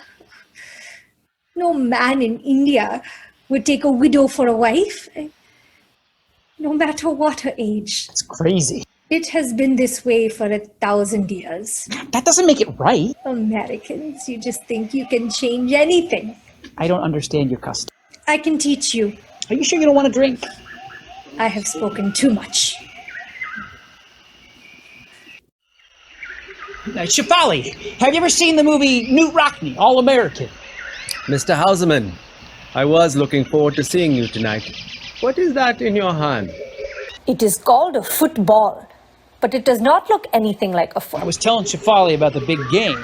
No man in India would take a widow for a wife, no matter what her age. It's crazy. It has been this way for 1,000 years. That doesn't make it right. Americans, you just think you can change anything. I don't understand your custom. I can teach you. Are you sure you don't want to drink? I have spoken too much. Shefali, have you ever seen the movie Newt Rockney, All American? Mr. Houseman, I was looking forward to seeing you tonight. What is that in your hand? It is called a football, but it does not look anything like a football. I was telling Shefali about the big game.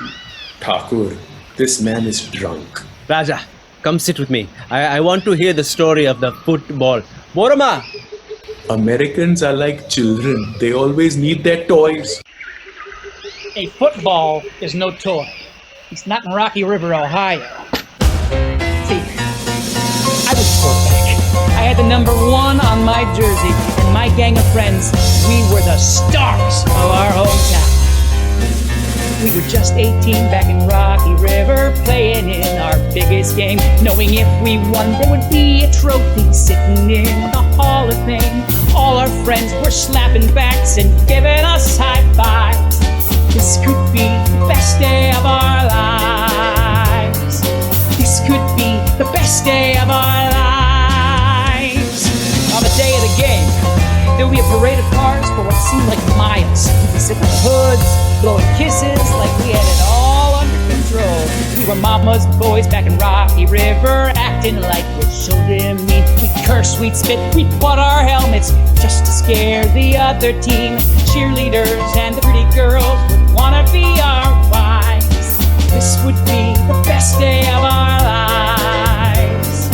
Thakur, this man is drunk. Raja, come sit with me. I want to hear the story of the football. Borama! Americans are like children. They always need their toys. A football is no toy. It's not in Rocky River, Ohio. See, I was quarterback. I had the number 1 on my jersey, and my gang of friends, we were the stars of our hometown. We were just 18 back in Rocky River, playing in our biggest game, knowing if we won, there would be a trophy sitting in the Hall of Fame. All our friends were slapping backs and giving us high fives. This could be the best day of our lives. This could be the best day of our lives. On the day of the game, there would be a parade of cars for what seemed like miles. We'd be sitting on the hoods, blowing kisses like we had it all under control. We were mama's boys back in Rocky River, acting like we're so damn mean. We'd curse, we'd spit, we'd put our helmets just to scare the other team. Cheerleaders and the pretty girls would wanna be our wives. This would be the best day of our lives.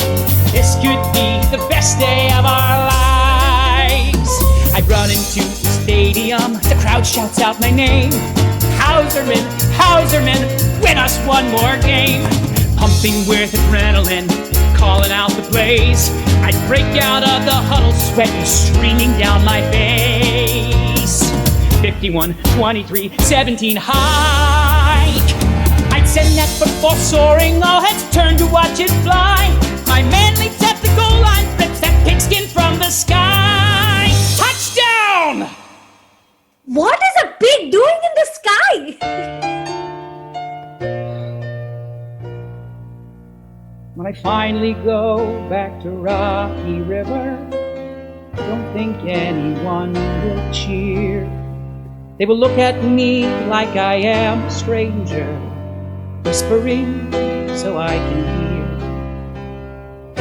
This could be the best day of our lives. I run into the stadium, the crowd shouts out my name. Houseman, Houseman, win us one more game. Pumping with adrenaline, calling out the plays. I'd break out of the huddle, sweating, streaming down my face. 51, 23, 17, hike. I'd send that football soaring, all heads turn to watch it fly. My man leaps at the goal line, rips that pigskin from the sky. Touchdown! What is a pig doing in the sky? When I finally go back to Rocky River, I don't think anyone will cheer. They will look at me like I am a stranger, whispering so I can hear.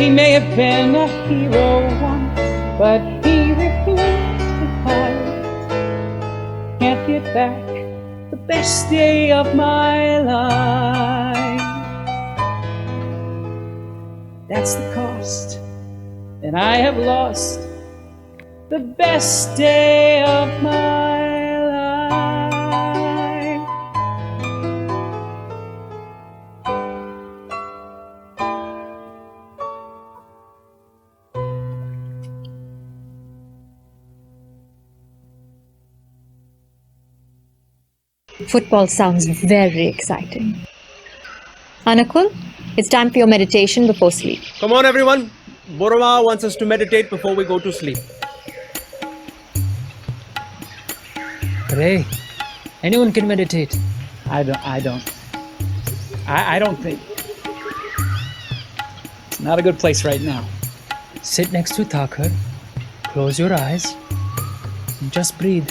He may have been a hero once, but he refused to fight. Can't get back the best day of my life. That's the cost, and I have lost the best day of my life. Football sounds very exciting. Anakul, it's time for your meditation before sleep. Come on, everyone. Borama wants us to meditate before we go to sleep. Ray, anyone can meditate. I don't think. It's not a good place right now. Sit next to Thakur, close your eyes, and just breathe.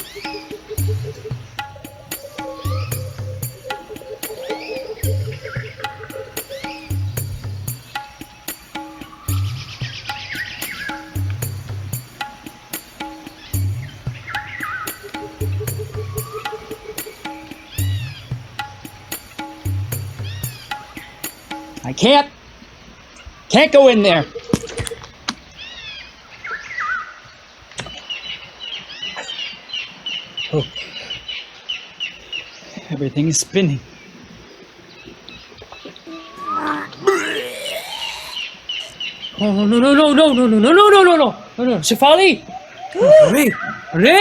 I can't go in there. Oh. Everything is spinning. Oh, no. Shefali! Ray!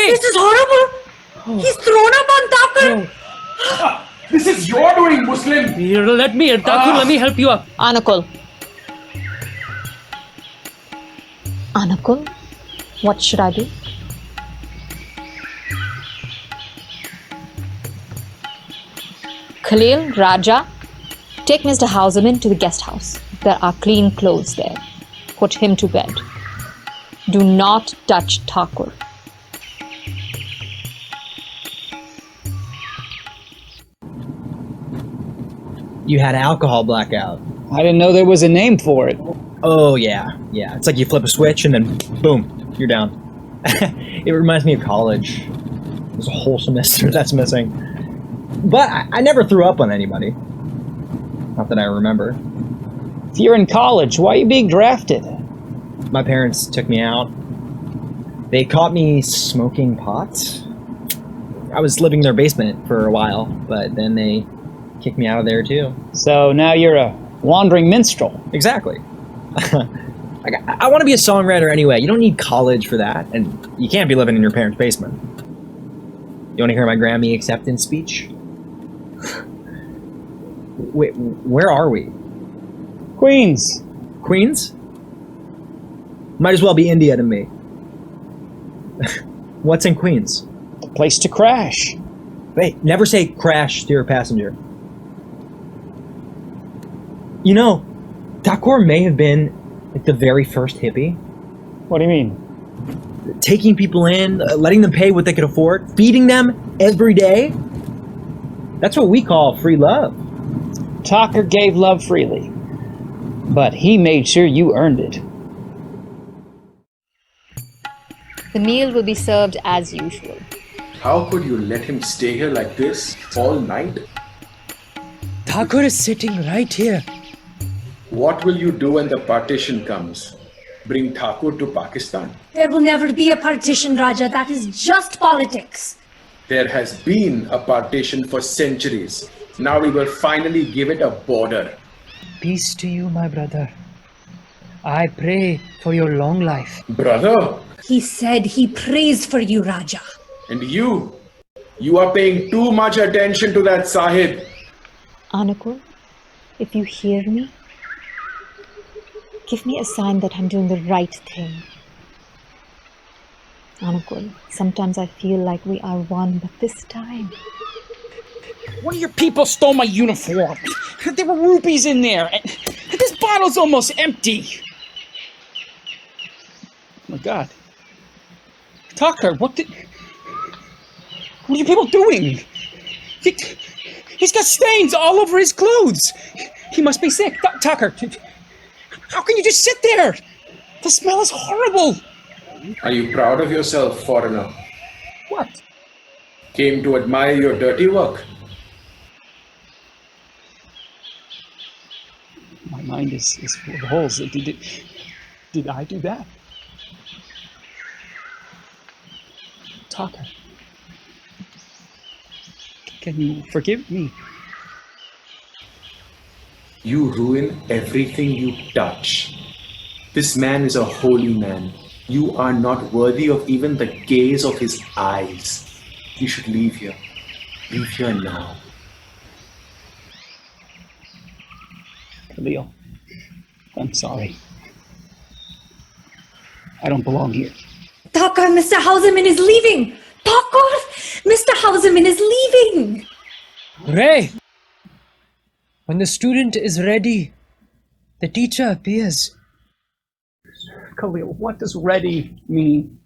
This is horrible! He's thrown up on Thakur! This is your doing, Muslim! Let me help you up. Anakul. Anakul, what should I do? Khalil, Raja, take Mr. Houseman to the guest house. There are clean clothes there. Put him to bed. Do not touch Thakur. You had alcohol blackout. I didn't know there was a name for it. Oh, yeah. Yeah, it's like you flip a switch and then boom, you're down. It reminds me of college. There's a whole semester that's missing. But I never threw up on anybody. Not that I remember. If you're in college, why are you being drafted? My parents took me out. They caught me smoking pot. I was living in their basement for a while, but then they kicked me out of there too. So now you're a wandering minstrel. Exactly. I want to be a songwriter anyway. You don't need college for that, and you can't be living in your parents' basement. You want to hear my Grammy acceptance speech? Wait, where are we? Queens. Queens? Might as well be India to me. What's in Queens? The place to crash. Wait, never say crash to your passenger. You know, Thakur may have been like the very first hippie. What do you mean? Taking people in, letting them pay what they could afford, feeding them every day. That's what we call free love. Thakur gave love freely, but he made sure you earned it. The meal will be served as usual. How could you let him stay here like this all night? Thakur is sitting right here. What will you do when the partition comes? Bring Thakur to Pakistan? There will never be a partition, Raja. That is just politics. There has been a partition for centuries. Now we will finally give it a border. Peace to you, my brother. I pray for your long life. Brother? He said he prays for you, Raja. And you are paying too much attention to that Sahib. Anukul, if you hear me, give me a sign that I'm doing the right thing. Anukul, sometimes I feel like we are one, but this time... One of your people stole my uniform. There were rupees in there, and this bottle's almost empty. Oh my God. Thakur, what are you people doing? He's got stains all over his clothes. He must be sick. Thakur, how can you just sit there? The smell is horrible. Are you proud of yourself, foreigner? What? Came to admire your dirty work? My mind is full of holes. Did I do that? Thakur, can you forgive me? You ruin everything you touch. This man is a holy man. You are not worthy of even the gaze of his eyes. You should leave here. Leave here now. Khalil, I'm sorry. I don't belong here. Thakur, Mr. Houseman is leaving. Thakur, Mr. Houseman is leaving. Ray! When the student is ready, the teacher appears. Khalil, what does ready mean?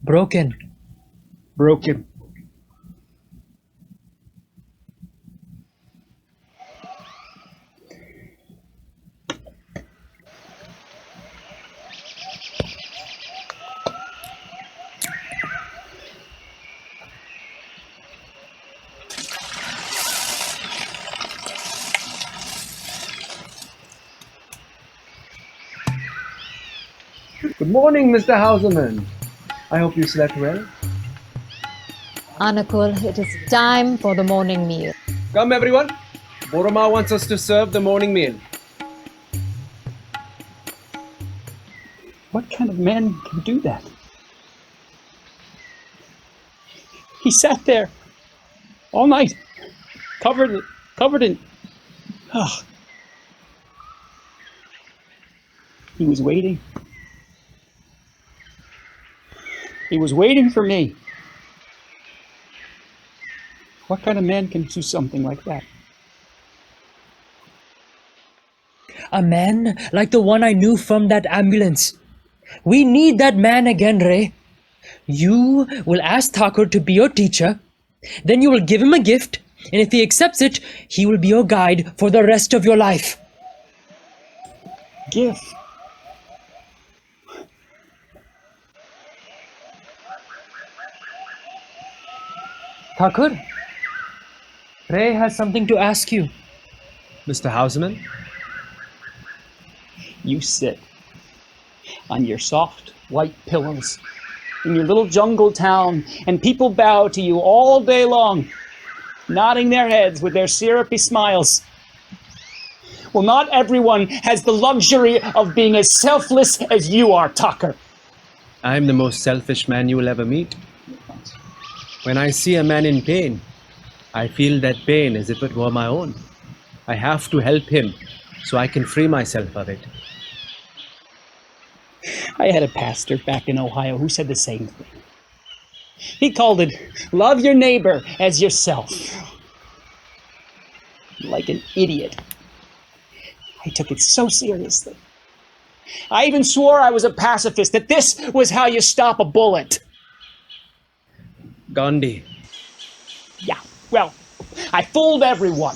Broken. Broken. Good morning, Mr. Houseman. I hope you slept well. Anukul, it is time for the morning meal. Come, everyone. Boroma wants us to serve the morning meal. What kind of man can do that? He sat there all night, covered in... Oh. He was waiting. He was waiting for me. What kind of man can do something like that? A man like the one I knew from that ambulance. We need that man again, Ray. You will ask Thakur to be your teacher, then you will give him a gift, and if he accepts it, he will be your guide for the rest of your life. Gift? Thakur, Ray has something to ask you. Mr. Houseman? You sit on your soft white pillows in your little jungle town, and people bow to you all day long, nodding their heads with their syrupy smiles. Well, not everyone has the luxury of being as selfless as you are, Tucker. I'm the most selfish man you will ever meet. When I see a man in pain, I feel that pain as if it were my own. I have to help him so I can free myself of it. I had a pastor back in Ohio who said the same thing. He called it, love your neighbor as yourself. Like an idiot. I took it so seriously. I even swore I was a pacifist, that this was how you stop a bullet. Gandhi. Yeah, well, I fooled everyone.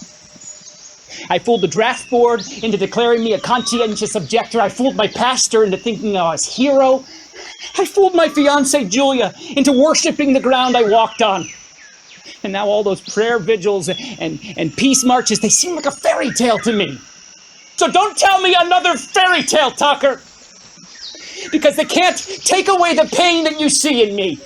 I fooled the draft board into declaring me a conscientious objector. I fooled my pastor into thinking I was a hero. I fooled my fiancée, Julia, into worshiping the ground I walked on. And now all those prayer vigils and peace marches, they seem like a fairy tale to me. So don't tell me another fairy tale, Tucker! Because they can't take away the pain that you see in me.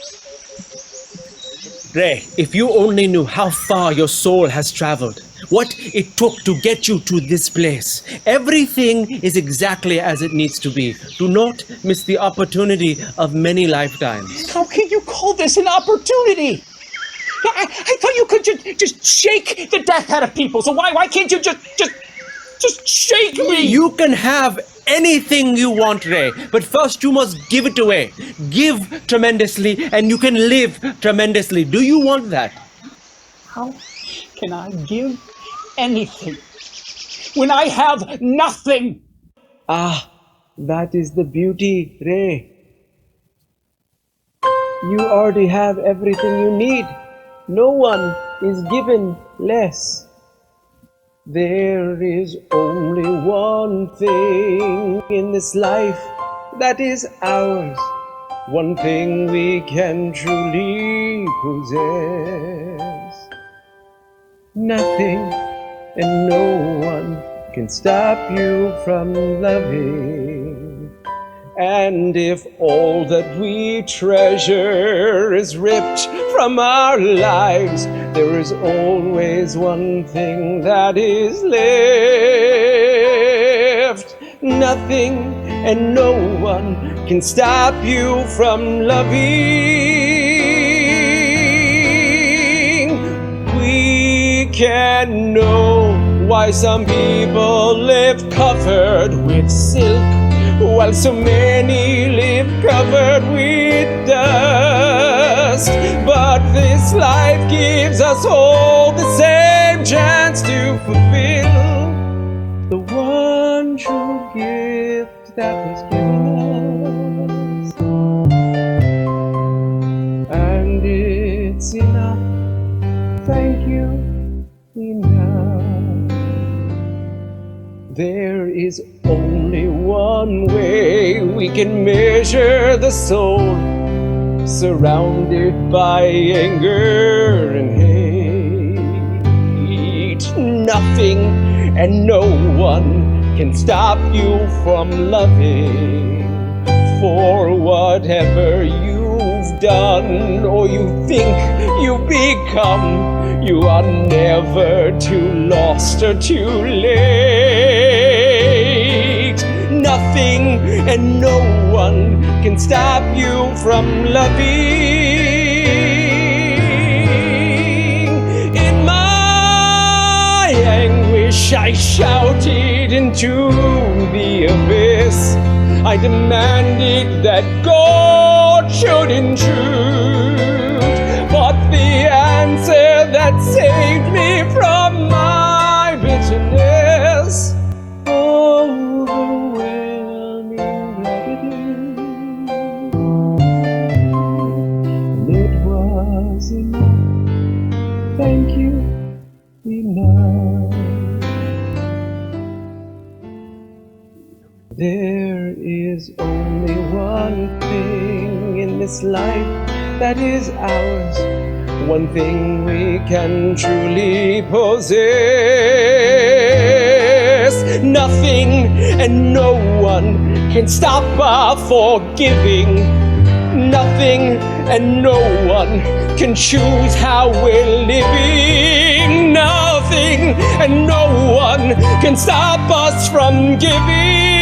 Ray, if you only knew how far your soul has traveled, what it took to get you to this place. Everything is exactly as it needs to be. Do not miss the opportunity of many lifetimes. How can you call this an opportunity? I thought you could just shake the death out of people. So why can't you just shake me? You can have anything you want, Ray, but first you must give it away. Give tremendously and you can live tremendously. Do you want that? How can I give anything when I have nothing? Ah, that is the beauty, Ray. You already have everything you need. No one is given less. There is only one thing in this life that is ours. One thing we can truly possess. Nothing and no one can stop you from loving. And if all that we treasure is ripped from our lives, there is always one thing that is left. Nothing and no one can stop you from loving. We can know why some people live covered with silk, while so many live covered with dust. But this life gives us all the same chance to fulfill the one true gift that was given us. And it's enough, thank you, enough. There is only one way we can measure the soul, surrounded by anger and hate. Nothing and no one can stop you from loving. For whatever you've done or you think you've become, you are never too lost or too late. Nothing and no one can stop you from loving. In my anguish, I shouted into the abyss. I demanded that God should intrude. But the answer that saved me from my bitterness, oh, thank you enough. There is only one thing in this life that is ours, one thing we can truly possess. Nothing and no one can stop our forgiving. Nothing and no one can choose how we're living. Nothing and no one can stop us from giving.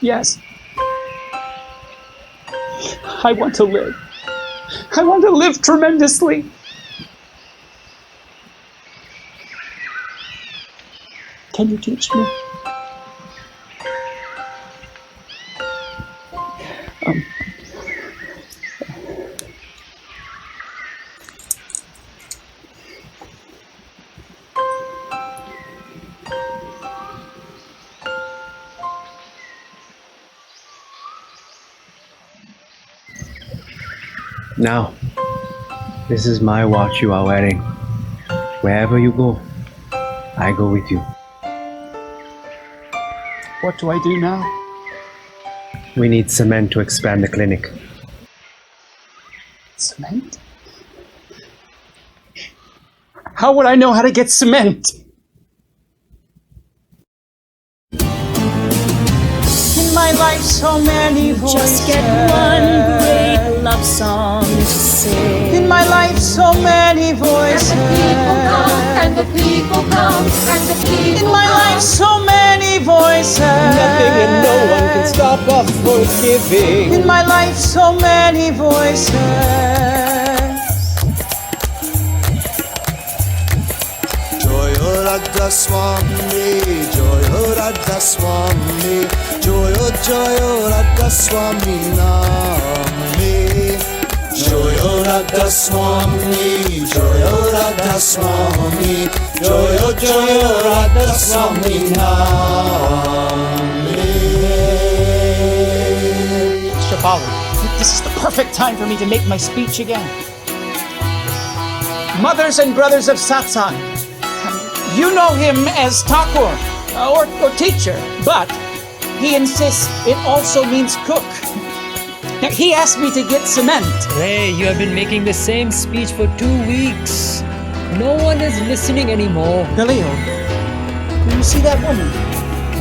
Yes. I want to live. I want to live tremendously. Can you teach me? Now, this is my watch you are wearing. Wherever you go, I go with you. What do I do now? We need cement to expand the clinic. Cement? How would I know how to get cement? In my life, so many voices. Just get one great love song to sing. In my life, so many voices. And the people come, and the people In my life, so many voices. Nothing and no one can stop us from giving. In my life, so many voices. Joyo Radha Swami, Joyo Radha Swami, Joyo Joyo Radha Swami Name. Joyo Radha Swami, Joyo Radha Swami, Joyo Joyo Radha Swami Name. Shabali, this is the perfect time for me to make my speech again. Mothers and brothers of satsang, you know him as Thakur or teacher, but he insists it also means cook. Now, he asked me to get cement. Ray, you have been making the same speech for 2 weeks. No one is listening anymore. Khalil, do you see that woman?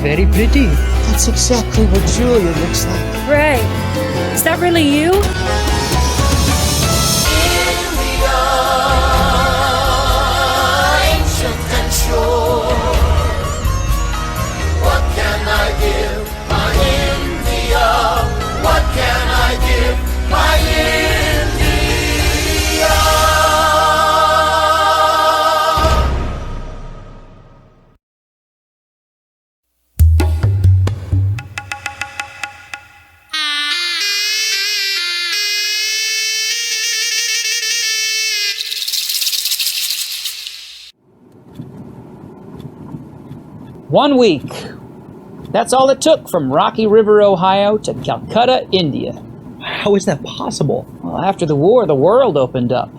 Very pretty. That's exactly what Julia looks like. Ray, is that really you? What can I give my India? What can I give my India? One week. That's all it took from Rocky River, Ohio to Calcutta, India. How is that possible? Well, after the war, the world opened up.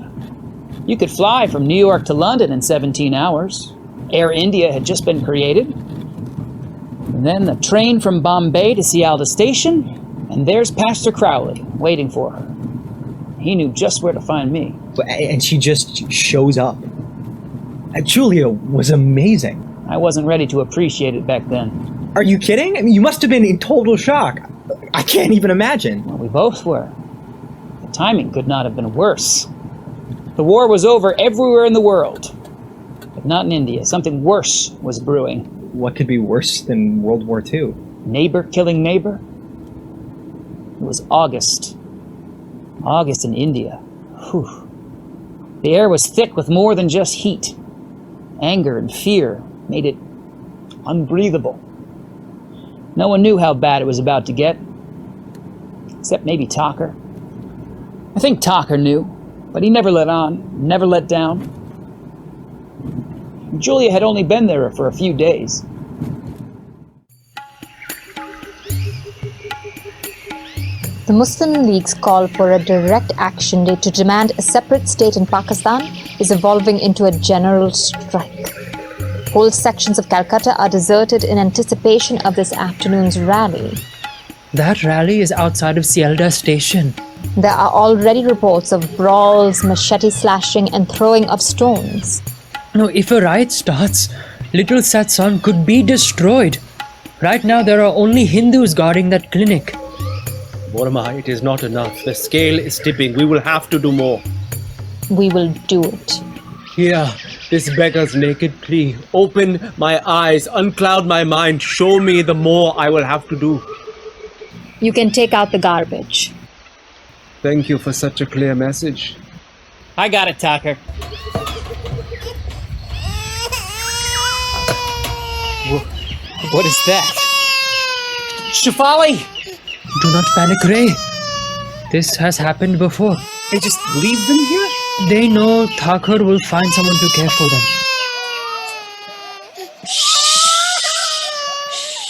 You could fly from New York to London in 17 hours. Air India had just been created. And then the train from Bombay to Seattle Station, and there's Pastor Crowley waiting for her. He knew just where to find me. And she just shows up. Julia was amazing. I wasn't ready to appreciate it back then. Are you kidding? I mean, you must have been in total shock. I can't even imagine. Well, we both were. The timing could not have been worse. The war was over everywhere in the world, but not in India. Something worse was brewing. What could be worse than World War II? Neighbor killing neighbor? It was August August in India. Whew. The air was thick with more than just heat. Anger and fear made it unbreathable. No one knew how bad it was about to get, except maybe Talker. I think Talker knew, but he never let on, never let down. Julia had only been there for a few days. The Muslim League's call for a direct action day to demand a separate state in Pakistan is evolving into a general strike. Whole sections of Calcutta are deserted in anticipation of this afternoon's rally. That rally is outside of Sialda station. There are already reports of brawls, machete slashing, and throwing of stones. No, if a riot starts, Little Satsan could be destroyed. Right now, there are only Hindus guarding that clinic. Borama, it is not enough. The scale is tipping. We will have to do more. We will do it. Hear this beggar's naked plea. Open my eyes, uncloud my mind. Show me the more I will have to do. You can take out the garbage. Thank you for such a clear message. I got it, Talker. What is that? Shafali! Do not panic, Ray. This has happened before. They just leave them here? They know Thakur will find someone to care for them.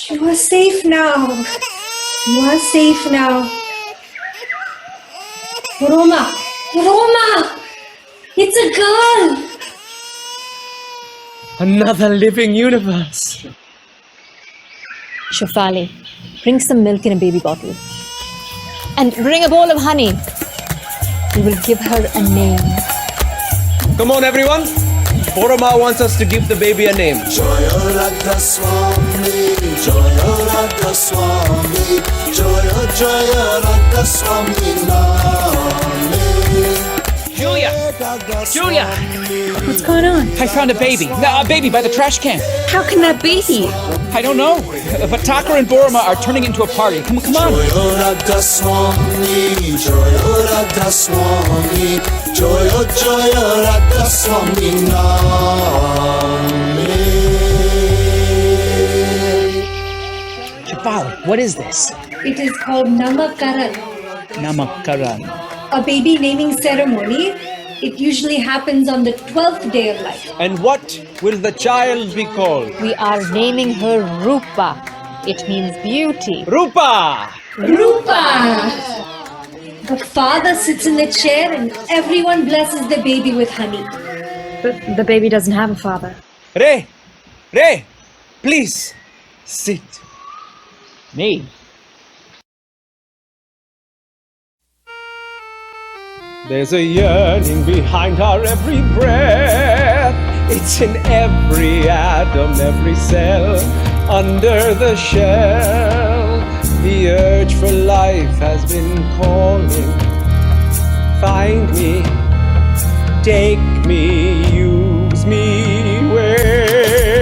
You are safe now. You are safe now. Roma! Roma! It's a girl! Another living universe. Shafali, bring some milk in a baby bottle. And bring a bowl of honey. We will give her a name. Come on, everyone. Borama wants us to give the baby a name. Joya Radha Swami, Joya Radha Swami, Joya Joya Radha Swami Name. Julia! What's going on? I found a baby. A baby by the trash can. How can that be? I don't know. But Thakur and Borama are turning into a party. Come on. Joya Radha Swami, Joya Radha Swami, Joya Joya Radha Swami Name. Shafali, what is this? It is called Namakaran. Namakaran. A baby naming ceremony. It usually happens on the 12th day of life. And what will the child be called? We are naming her Rupa. It means beauty. Rupa! Rupa! The father sits in the chair and everyone blesses the baby with honey. But the baby doesn't have a father. Ray! Please, sit. Me? There's a yearning behind our every breath. It's in every atom, every cell, under the shell. The urge for life has been calling. Find me, take me, use me, will.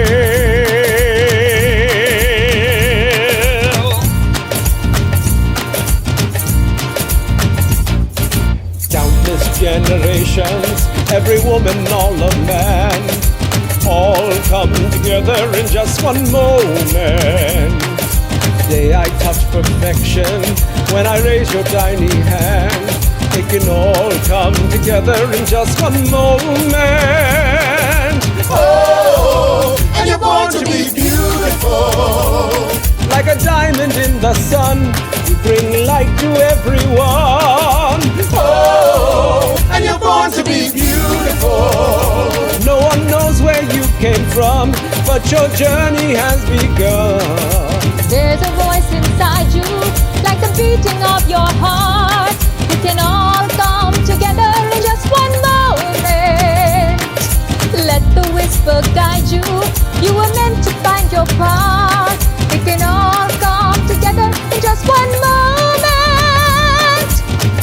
Countless generations, every woman, all a man, all come together in just one moment. Today I touch perfection when I raise your tiny hand. It can all come together in just one moment. Oh, and you're born to be beautiful. Like a diamond in the sun, you bring light to everyone. Oh, and you're born to be beautiful. No one knows where you came from, but your journey has begun. There's a voice inside you, like the beating of your heart. We can all come together in just one moment. Let the whisper guide you. You were meant to find your path. We can all come together in just one moment.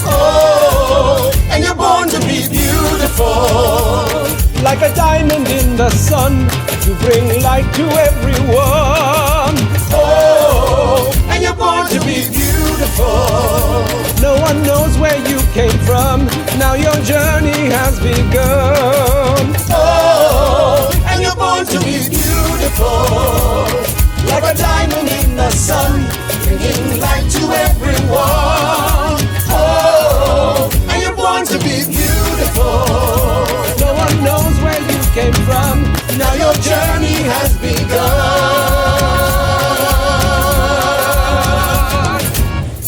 Oh, and you're born to be beautiful. Like a diamond in the sun, you bring light to everyone. Oh, and you're born to be beautiful. No one knows where you came from. Now your journey has begun. Oh, and you're born to be beautiful, like a diamond in the sun, bringing light to everyone. Oh, and you're born to be beautiful. No one knows where you came from. Now your journey has begun.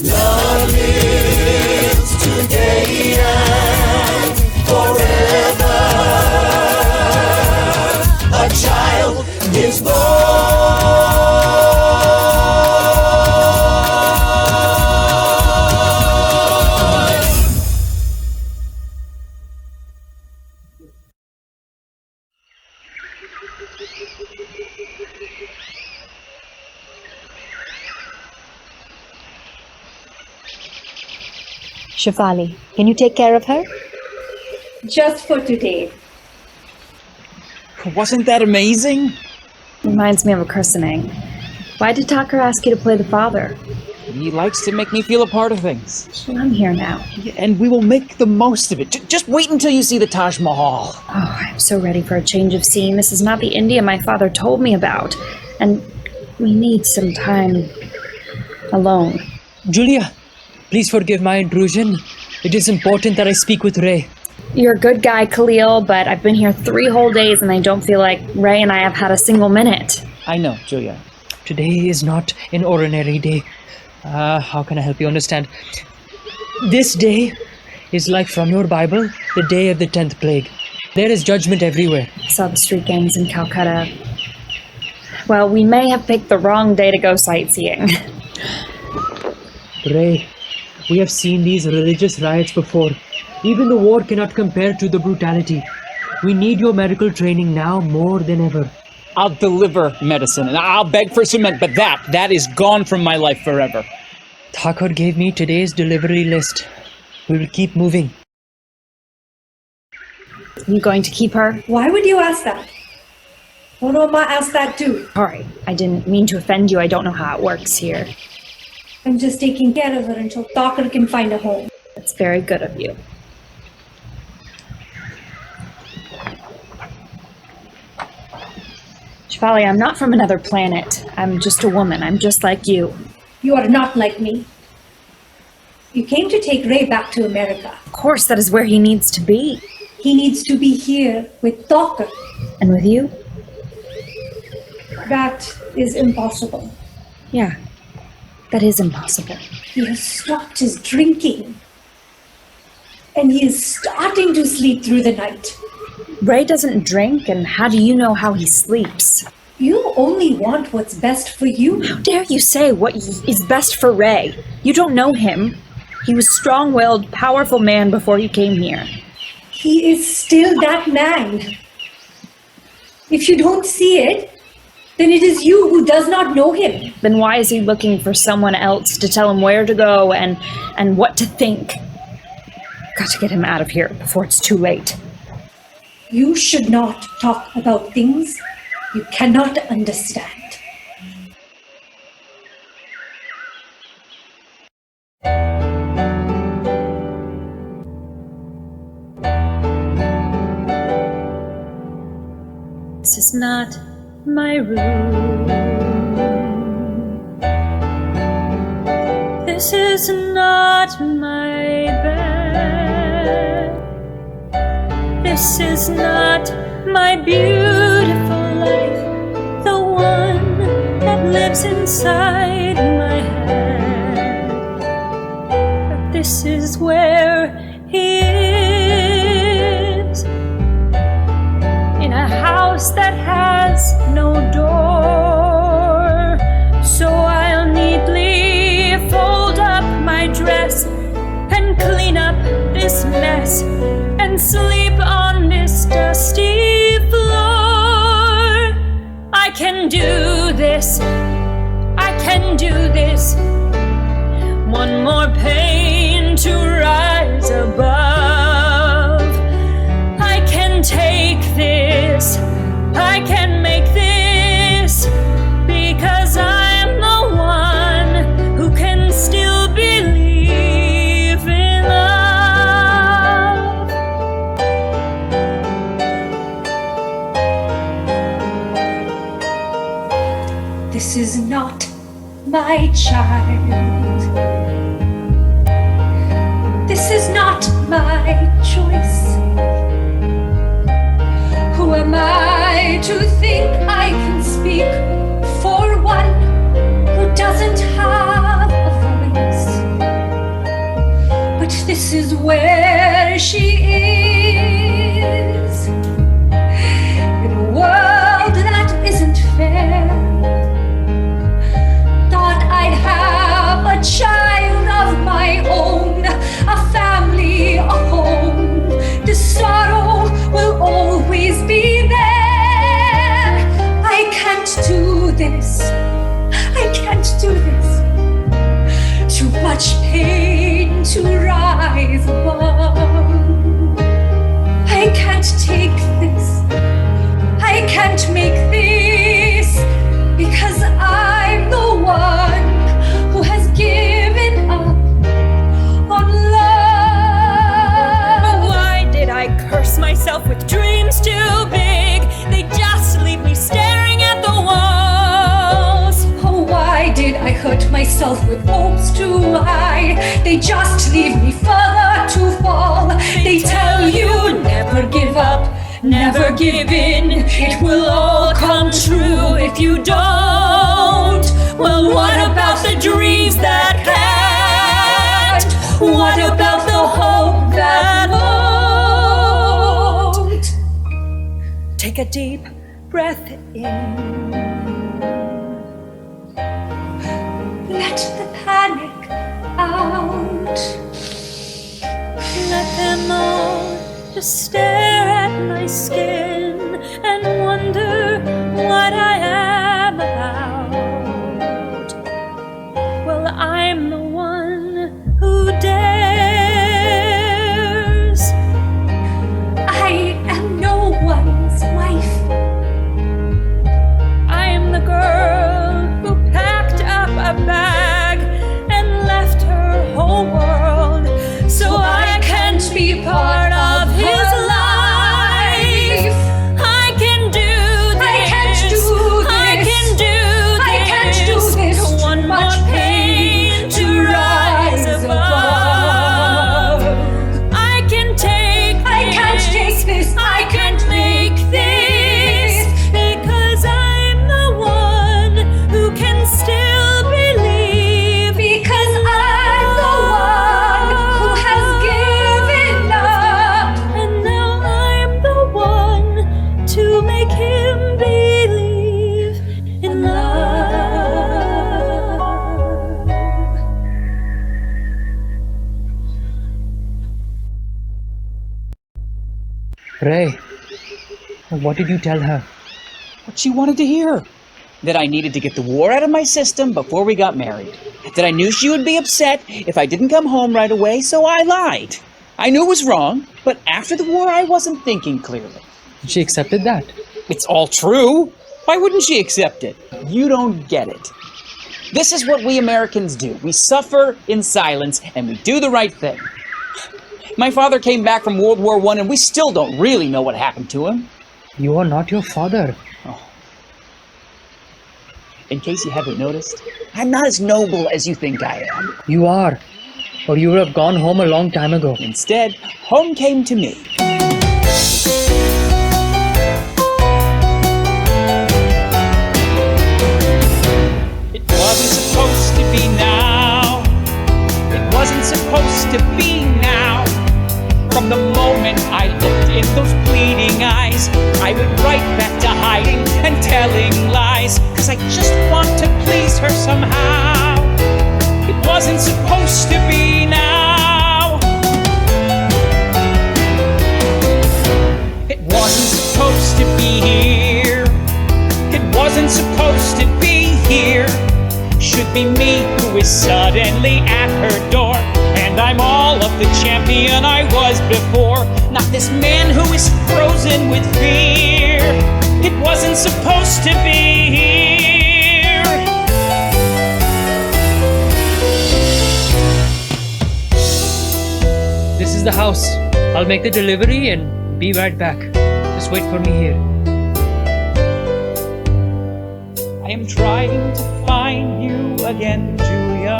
Love lives today and forever. A child is born. Shefali, can you take care of her? Just for today. Wasn't that amazing? Reminds me of a christening. Why did Tucker ask you to play the father? He likes to make me feel a part of things. Well, I'm here now. Yeah, and we will make the most of it. Just wait until you see the Taj Mahal. Oh, I'm so ready for a change of scene. This is not the India my father told me about. And we need some time alone. Julia, please forgive my intrusion. It is important that I speak with Ray. You're a good guy, Khalil, but I've been here 3 whole days and I don't feel like Ray and I have had a single minute. I know, Julia. Today is not an ordinary day. How can I help you understand? This day is like from your Bible, the day of the 10th plague. There is judgment everywhere. I saw the street gangs in Calcutta. Well, we may have picked the wrong day to go sightseeing. Ray, we have seen these religious riots before. Even the war cannot compare to the brutality. We need your medical training now more than ever. I'll deliver medicine and I'll beg for cement, but that is gone from my life forever. Thakur gave me today's delivery list. We will keep moving. You going to keep her? Why would you ask that? Monoma asked that too. Sorry, I didn't mean to offend you. I don't know how it works here. I'm just taking care of her until Thakur can find a home. That's very good of you. Shefali, I'm not from another planet. I'm just a woman. I'm just like you. You are not like me. You came to take Ray back to America. Of course, that is where he needs to be. He needs to be here with Thakur. And with you? That is impossible. Yeah, that is impossible. He has stopped his drinking. And he is starting to sleep through the night. Ray doesn't drink, and how do you know how he sleeps? You only want what's best for you. How dare you say what is best for Ray? You don't know him. He was a strong-willed, powerful man before you came here. He is still that man. If you don't see it, then it is you who does not know him. Then why is he looking for someone else to tell him where to go and what to think? Got to get him out of here before it's too late. You should not talk about things you cannot understand. This is not my room. This is not my bed. This is not my beautiful life, the one that lives inside my head. But this is where he is, in a house that has no door. So I'll neatly fold up my dress and clean up this mess and sleep on this dusty floor. I can do this. I can do this. One more pain to rise above. I can take this. I can make this, because I'm the one who can still believe in love. my child. This is not my choice. Who am I to think I can speak for one who doesn't have a voice? But this is where she is. In a world that isn't fair, thought I'd have a child of my own, a family, a home. The sorrow will always be there. I can't do this. I can't do this. Too much pain to rise above. I can't take this. I can't make this, because I'm the one who has given up on love. Why did I curse myself with dreams too big? They just leave me staring at the walls. Oh, why did I hurt myself with hopes too high? They just leave me further to fall. They tell you never give up, never give in. It will all come true if you don't. Well, what about the dreams that can't? What about the hope that won't? Take a deep breath in. Let the panic out. Let them all just stare at my skin and wonder what I am about. Well, I'm the one who dares. I am no one's wife. I am the girl who packed up a bag and left her whole world so I can't be part of his life. I can do this. I can't do this. I can do this. I can't do this. One more pain to rise above. I can take this. I can't take this. I can't make this, because I'm the one who can still believe. Because I'm the one who has given up. And now I'm the one to make him believe in love. Ray, what did you tell her? What she wanted to hear. That I needed to get the war out of my system before we got married. That I knew she would be upset if I didn't come home right away, so I lied. I knew it was wrong, but after the war I wasn't thinking clearly. She accepted that. It's all true. Why wouldn't she accept it? You don't get it. This is what we Americans do. We suffer in silence and we do the right thing. My father came back from World War I and we still don't really know what happened to him. You are not your father. In case you haven't noticed, I'm not as noble as you think I am. You are, or you would have gone home a long time ago. Instead, home came to me. It wasn't supposed to be now. It wasn't supposed to be now. From the moment I looked in those pleading eyes, I went right back to hiding and telling lies, 'cause I just want to please her somehow. It wasn't supposed to be now. It wasn't supposed to be here. It wasn't supposed to be here. Should be me who is suddenly at her door, and I'm all of the champion I was before, not this man who is frozen with fear. It wasn't supposed to be here. This is the house. I'll make the delivery and be right back. Just wait for me here. I am trying to find you again, Julia.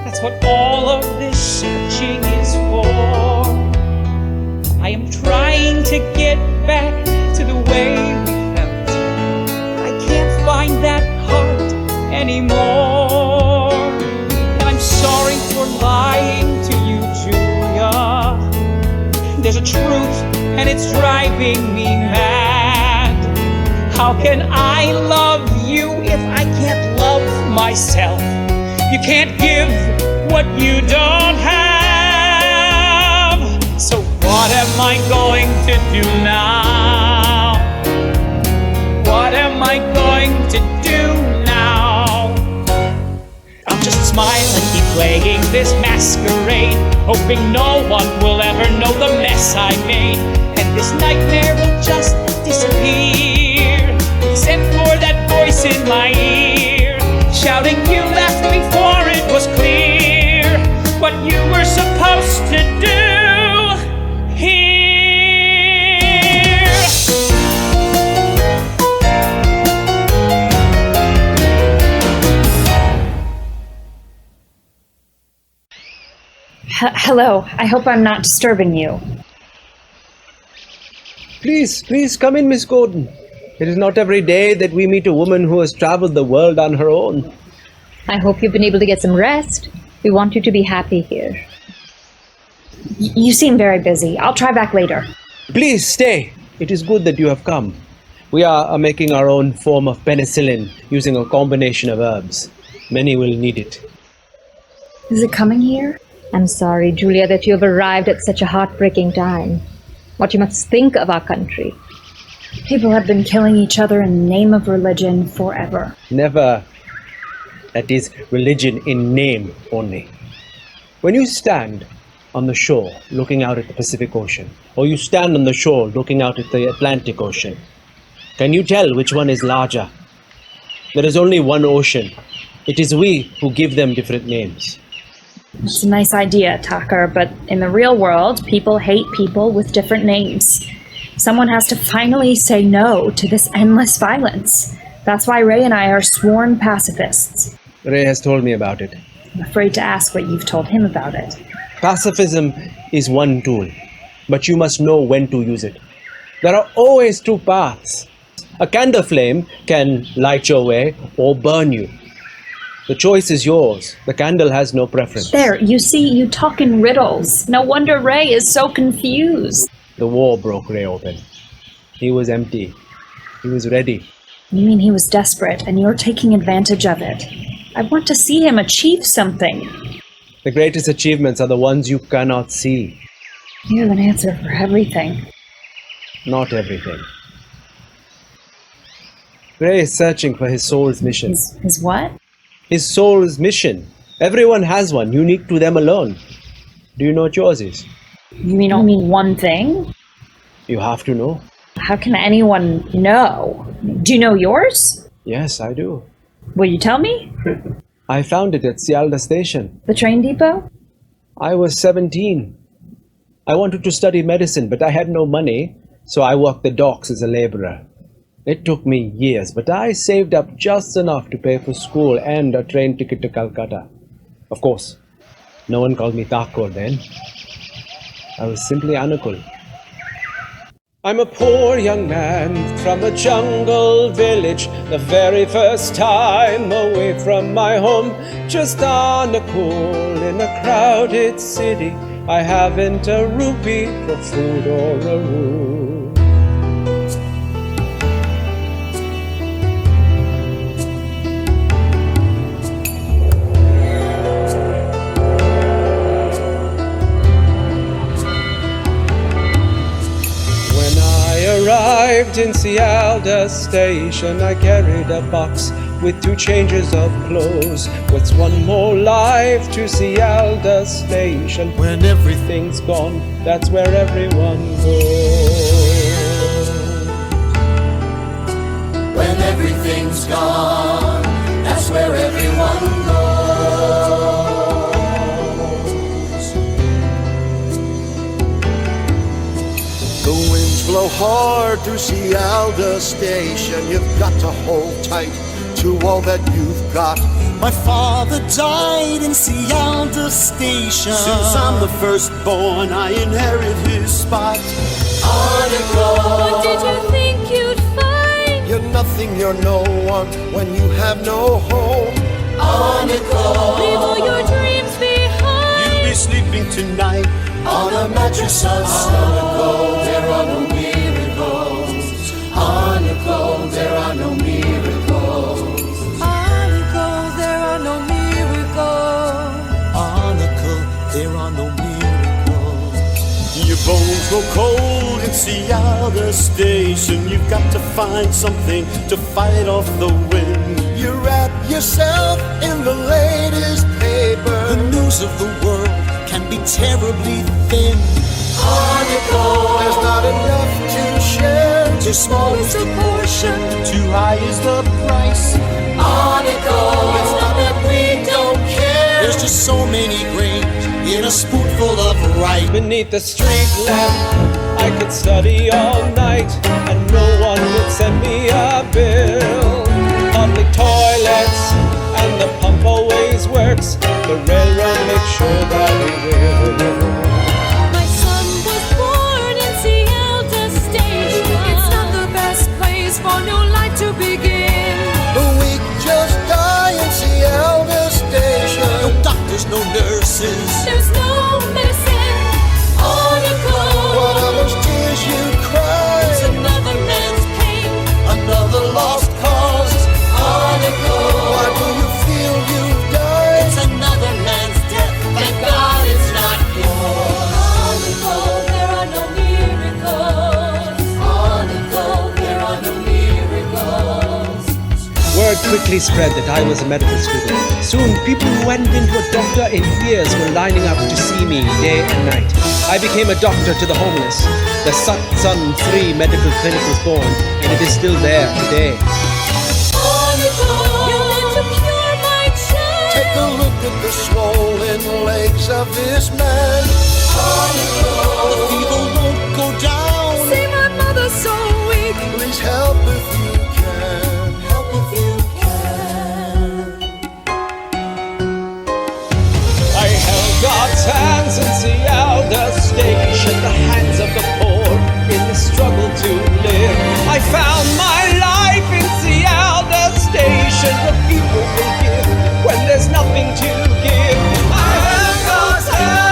That's what all of this searching is for. I am trying to get back to the way we felt. I can't find that heart anymore. And I'm sorry for lying to you, Julia. There's a truth and it's driving me mad. How can I love you if I can't love myself? You can't give what you don't have. So what am I going to do now? What am I going to do now? I'll just smile and keep playing this masquerade, hoping no one will ever know the mess I made. And this nightmare will just disappear, except for that voice in my ear, shouting you left before it was clear what you were supposed to do here. Hello, I hope I'm not disturbing you. Please come in, Miss Gordon. It is not every day that we meet a woman who has traveled the world on her own. I hope you've been able to get some rest. We want you to be happy here. You seem very busy. I'll try back later. Please stay. It is good that you have come. We are making our own form of penicillin using a combination of herbs. Many will need it. Is it coming here? I'm sorry, Julia, that you have arrived at such a heartbreaking time. What you must think of our country. People have been killing each other in the name of religion forever. Never. That is religion in name only. When you stand on the shore looking out at the Pacific Ocean, or you stand on the shore looking out at the Atlantic Ocean, can you tell which one is larger? There is only one ocean. It is we who give them different names. It's a nice idea, Tucker, but in the real world, people hate people with different names. Someone has to finally say no to this endless violence. That's why Ray and I are sworn pacifists. Ray has told me about it. I'm afraid to ask what you've told him about it. Pacifism is one tool, but you must know when to use it. There are always two paths. A candle flame can light your way or burn you. The choice is yours. The candle has no preference. There, you see, you talk in riddles. No wonder Ray is so confused. The war broke Ray open. He was empty. He was ready. You mean he was desperate, and you're taking advantage of it? I want to see him achieve something. The greatest achievements are the ones you cannot see. You have an answer for everything. Not everything. Ray is searching for his soul's mission. His what? His soul's mission. Everyone has one, unique to them alone. Do you know what yours is? You mean only one thing? You have to know. How can anyone know? Do you know yours? Yes, I do. Will you tell me? I found it at Sealda Station. The train depot? I was 17. I wanted to study medicine, but I had no money, so I worked the docks as a laborer. It took me years, but I saved up just enough to pay for school and a train ticket to Calcutta. Of course, no one called me Thakur then. I was simply Anukul. I'm a poor young man from a jungle village, the very first time away from my home. Just Anukul in a crowded city. I haven't a rupee for food or a room. Arrived in Sealda Station, I carried a box with 2 changes of clothes. What's one more life to Sealda Station? When everything's gone, that's where everyone goes. When everything's gone, that's where everyone goes. The winds blow hard through Sealda Station. You've got to hold tight to all that you've got. My father died in Seattle Station. Since I'm the firstborn, I inherit his spot. What did you think you'd find? You're nothing, you're no one when you have no home. Leave all your dreams behind. You'll be sleeping tonight on a mattress of snow. There are no miracles. Hanukkah, there are no miracles. Hanukkah, there are no miracles. Hanukkah, there are no miracles. Your bones grow cold in Seattle Station. You've got to find something to fight off the wind. You wrap yourself in the latest paper. The news of the world can be terribly thin. Hanukkah, there's not enough to share. Too small is the portion, too high is the price. Hanukkah, it's not that we don't care. There's just so many grains in a spoonful of rice. Beneath the street lamp, I could study all night, and no one would send me a bill. Public toilets, and the pump always works. The railroad makes sure that we will. My son was born in Seattle Station. It's not the best place for new life to begin. The weak just die in Seattle Station. No doctors, no nurses. There's no medicine. Hanukkah, What are those tears you cry? it's another man's pain. Another lost cause. Why do you feel you've died? It's another man's death. Thank God it's not yours. Hanukkah, there are no miracles. Hanukkah, there are no miracles. Word quickly spread that I was a medical student. Soon, people who hadn't been to a doctor in years were lining up to see me day and night. I became a doctor to the homeless. The Satsun 3 medical clinic was born, and it is still there today. You live to cure my child. Take a look at the swollen legs of this man. The fever won't go down. See my mother's so weak. Please help if you can. Help if you can. I held God's hands in Seattle Station, the hands of the poor in the struggle to live. I found my life in Seattle Station. The people will give when there's nothing to give. I held God's hands.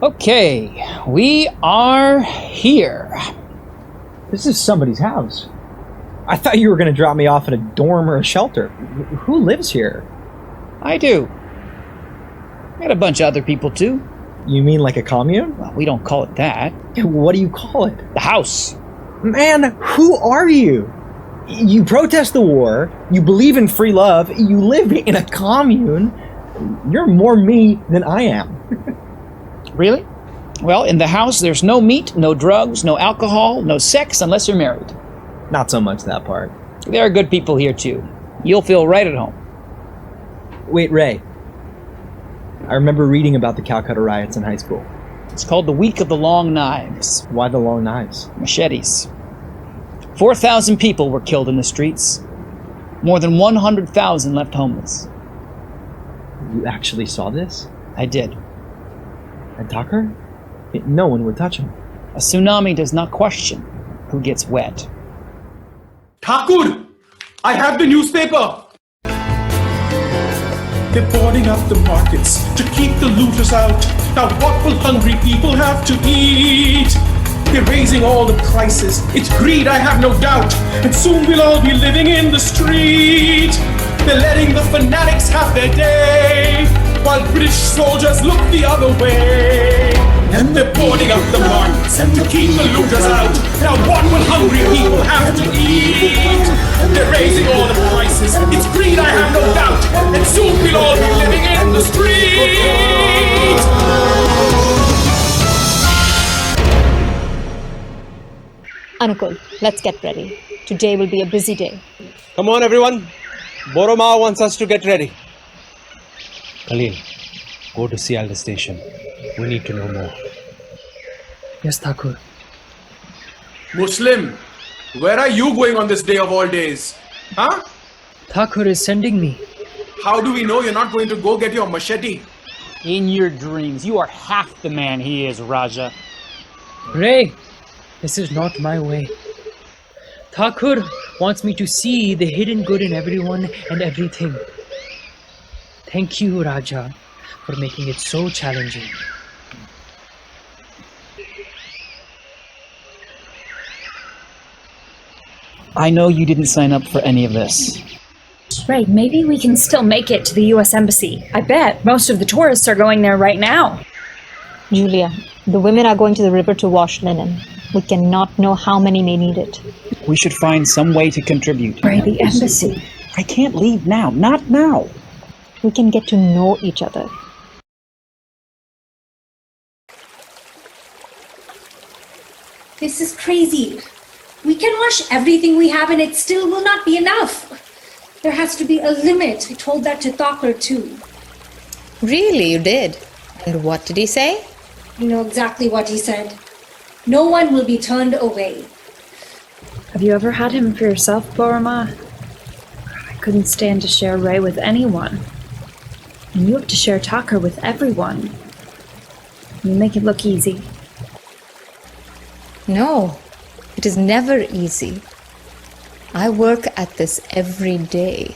Okay, we are here. This is somebody's house. I thought you were going to drop me off in a dorm or a shelter. Who lives here? I do. Got a bunch of other people too. You mean like a commune? Well, we don't call it that. What do you call it? The house. Man, who are you? You protest the war, you believe in free love, you live in a commune. You're more me than I am. Really? Well, in the house, there's no meat, no drugs, no alcohol, no sex unless you're married. Not so much that part. There are good people here too. You'll feel right at home. Wait, Ray. I remember reading about the Calcutta riots in high school. It's called the Week of the Long Knives. Why the long knives? Machetes. 4,000 people were killed in the streets. More than 100,000 left homeless. You actually saw this? I did. And Tucker? No one would touch him. A tsunami does not question who gets wet. Thakur, I have the newspaper. They're boarding up the markets to keep the looters out. Now what will hungry people have to eat? They're raising all the prices. It's greed, I have no doubt. And soon we'll all be living in the street. They're letting the fanatics have their day, while British soldiers look the other way. And they're boarding up the markets to keep the looters out. Now what will hungry people have to eat? They're raising all the prices. It's greed, I have no doubt. And soon we'll all be living in on the street. Anukul, let's get ready. Today will be a busy day. Come on, everyone. Boroma wants us to get ready. Khalil, go to Sialda station. We need to know more. Yes, Thakur. Muslim, where are you going on this day of all days? Huh? Thakur is sending me. How do we know you're not going to go get your machete? In your dreams, you are half the man he is, Raja. Ray, this is not my way. Thakur wants me to see the hidden good in everyone and everything. Thank you, Raja, for making it so challenging. I know you didn't sign up for any of this. Ray, maybe we can still make it to the US Embassy. I bet most of the tourists are going there right now. Julia, the women are going to the river to wash linen. We cannot know how many may need it. We should find some way to contribute. Ray, the embassy. I can't leave now. Not now. We can get to know each other. This is crazy. We can wash everything we have and it still will not be enough. There has to be a limit. I told that to Thakur too. Really, you did? And what did he say? You know exactly what he said. No one will be turned away. Have you ever had him for yourself, Boroma? I couldn't stand to share Ray with anyone. And you have to share Thakur with everyone. You make it look easy. No, it is never easy. I work at this every day.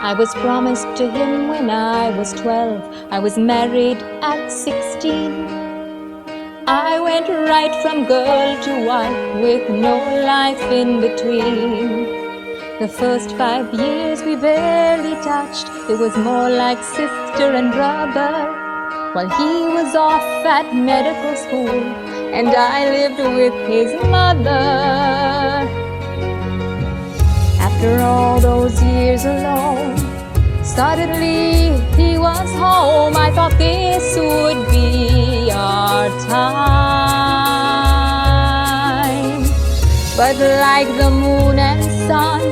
I was promised to him when I was 12. I was married at 16. I went right from girl to wife with no life in between. The first 5 years we barely touched. It was more like sister and brother. While he was off at medical school and I lived with his mother. After all those years alone, suddenly he was home. I thought this would be our time. But like the moon and sun,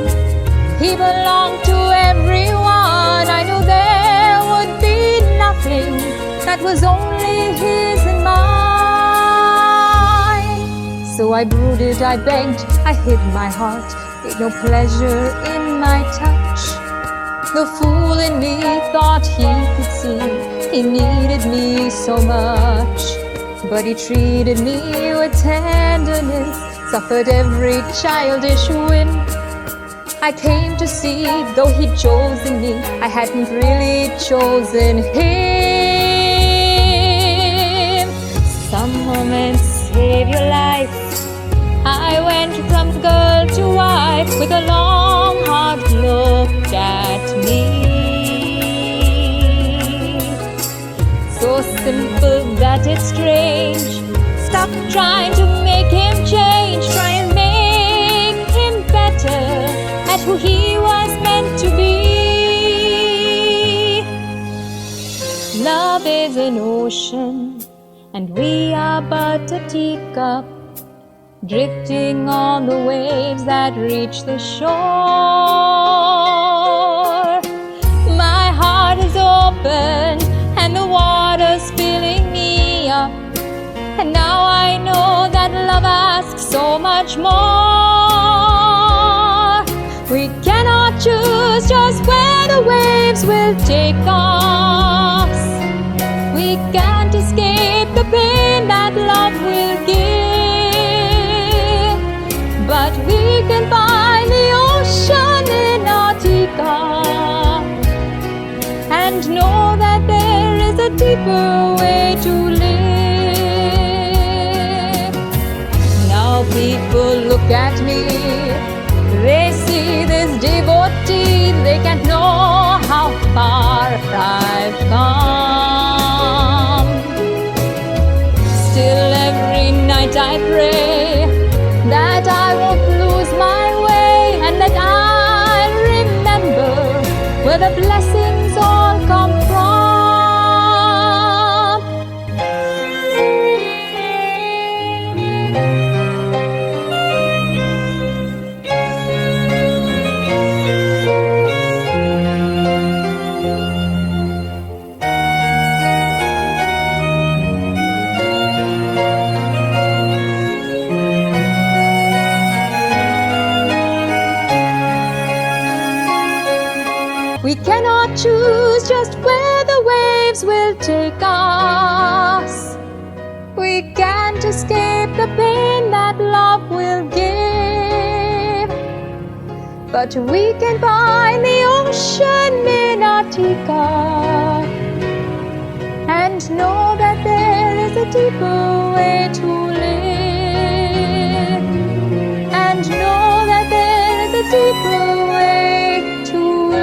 he belonged to everyone. I knew there would be nothing that was only his and mine. So I brooded, I begged, I hid my heart. There's no pleasure in my touch. The fool in me thought he could see he needed me so much. But he treated me with tenderness, suffered every childish whim. I came to see, though he'd chosen me, I hadn't really chosen him. Some moments save your life. I went from girl to wife with a long, hard look at me. So simple that it's strange. Stop trying to make him change. Try and make him better at who he was meant to be. Love is an ocean, and we are but a teacup, drifting on the waves that reach the shore. My heart is open and the water's filling me up. And now I know that love asks so much more. We cannot choose just where the waves will take us. We can't escape the pain that love will give. But we can find the ocean in our teacup and know that there is a deeper way to live. Now people look at me, they see this devotee, they can't know how far I've come. Still every night I pray that I won't lose my way. the blessings all come from. We cannot choose just where the waves will take us. We can't escape the pain that love will give. But we can find the ocean in a teacup and know that there is a deeper way to live. And know that there is a deeper way to live.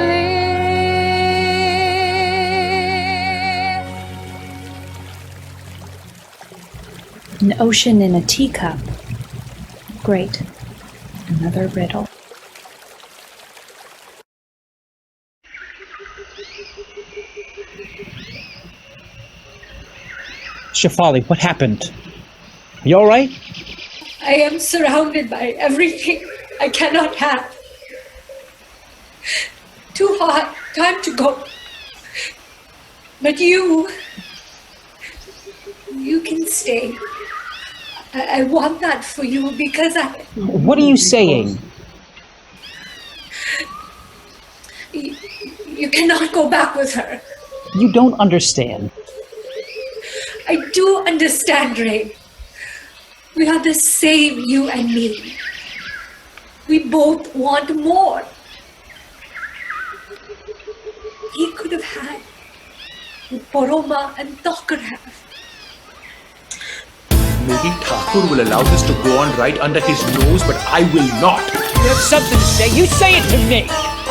An ocean in a teacup. Great. Another riddle. Shefali, what happened? You all right? I am surrounded by everything I cannot have. Too hot, time to go. But you can stay. I want that for you because What are you saying? you cannot go back with her. You don't understand. I do understand, Ray. We are the same, you and me. We both want more. He could have had what Poroma and Thakur have. Maybe Thakur will allow this to go on right under his nose, but I will not. You have something to say. You say it to me.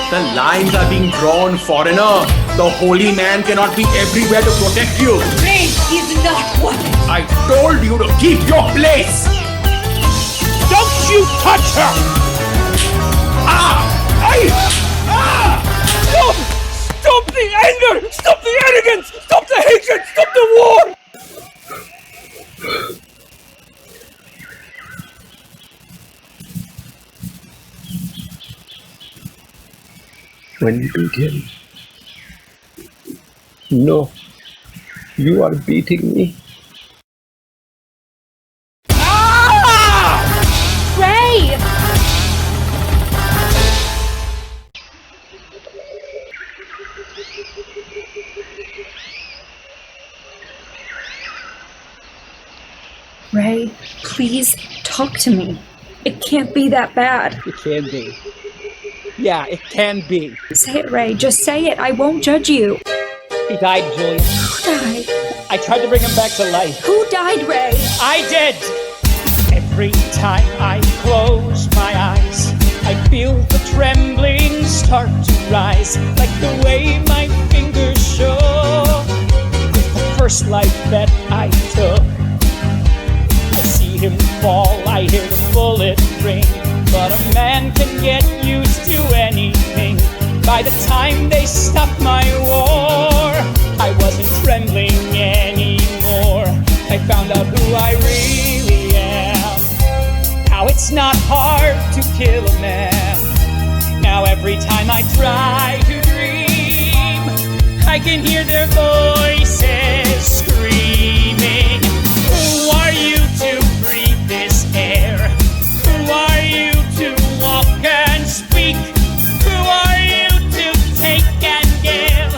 The lines are being drawn, foreigner. The holy man cannot be everywhere to protect you. Ray is not one. I told you to keep your place. Don't you touch her! Stop! Stop the anger! Stop the arrogance! Stop the hatred! Stop the war! When you beat him. No, you are beating me. Ray! Ray, please talk to me. It can't be that bad. It can be. Yeah, it can be. Say it, Ray. Just say it. I won't judge you. He died, Julia. Who died? I tried to bring him back to life. Who died, Ray? I did! Every time I close my eyes, I feel the trembling start to rise, like the way my fingers show. With the first life that I took, I see him fall, I hear the bullet ring. But a man can get used to anything. By the time they stopped my war, I wasn't trembling anymore. I found out who I really am. How it's not hard to kill a man. Now every time I try to dream, I can hear their voices screaming. Who are you to breathe this air? Who are you to walk and speak? Who are you to take and give?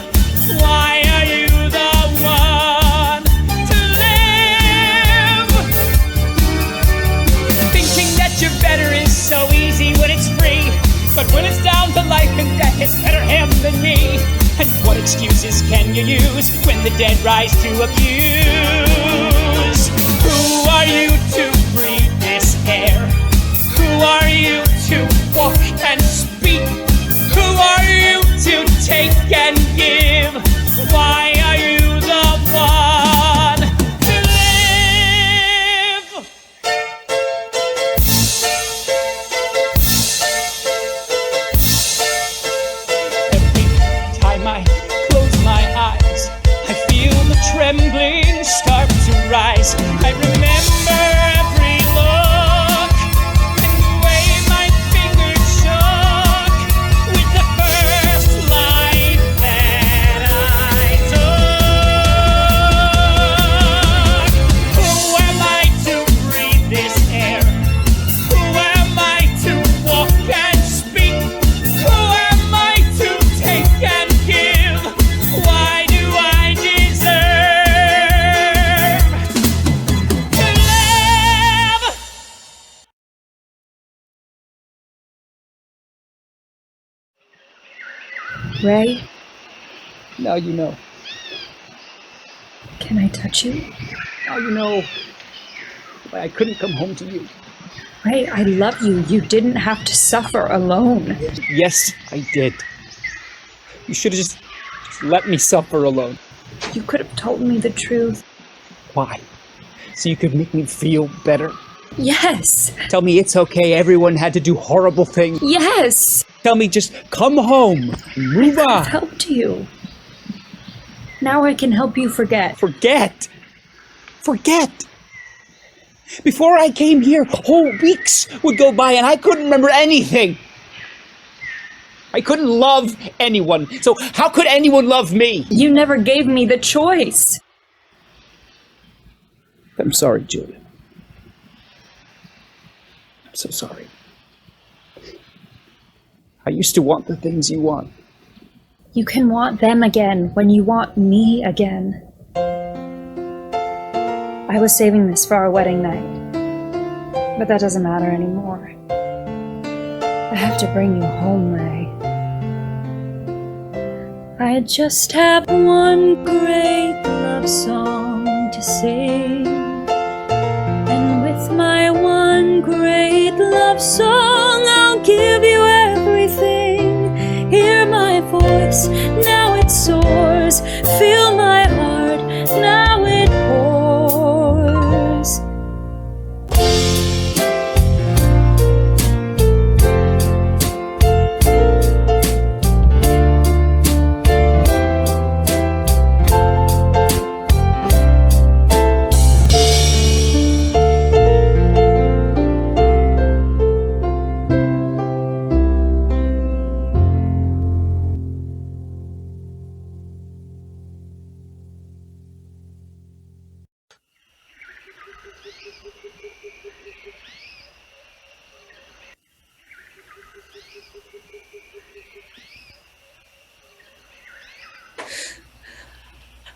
Why are you the one to live? Thinking that you're better is so easy when it's free, but when it's down to life and death, it's better him than me. And what excuses can you use when the dead rise to accuse? Who are you to breathe this air? Who are you to walk and speak? Who are you to take and give? Why are you the one to live? Every rise. I remember every look and the way my fingers shook with the first life that I took. Who am I to breathe this air? Who am I to walk and speak? Who am I to take and give? Why do I deserve to live? Ray, Now you know. can I touch you? Now you know why I couldn't come home to you. Ray, I love you. You didn't have to suffer alone. Yes, I did. You should have just let me suffer alone. You could have told me the truth. Why? So you could make me feel better? Yes. Tell me it's okay, everyone had to do horrible things. Yes. Tell me just come home, move on. I've helped you. Now I can help you forget. Forget? Forget? Before I came here, whole weeks would go by and I couldn't remember anything. I couldn't love anyone, so how could anyone love me? You never gave me the choice. I'm sorry, Julia. I'm so sorry. I used to want the things you want. You can want them again when you want me again. I was saving this for our wedding night, but that doesn't matter anymore. I have to bring you home, Ray. I just have one great love song to sing, and with my one great love song, I'll give you everything. Hear my voice, now it soars. Feel my heart, now it pours.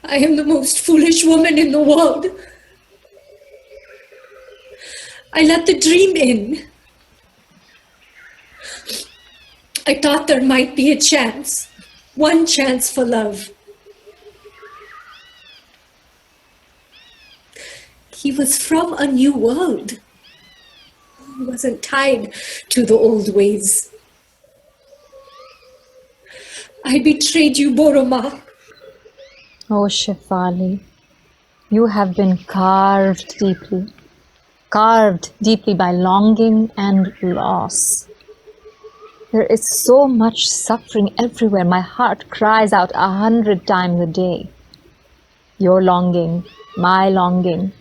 I am the most foolish woman in the world. I let the dream in. I thought there might be a chance, one chance for love. He was from a new world. He wasn't tied to the old ways. I betrayed you, Boroma. Oh, Shefali, you have been carved deeply by longing and loss. There is so much suffering everywhere. My heart cries out 100 times a day. Your longing, my longing.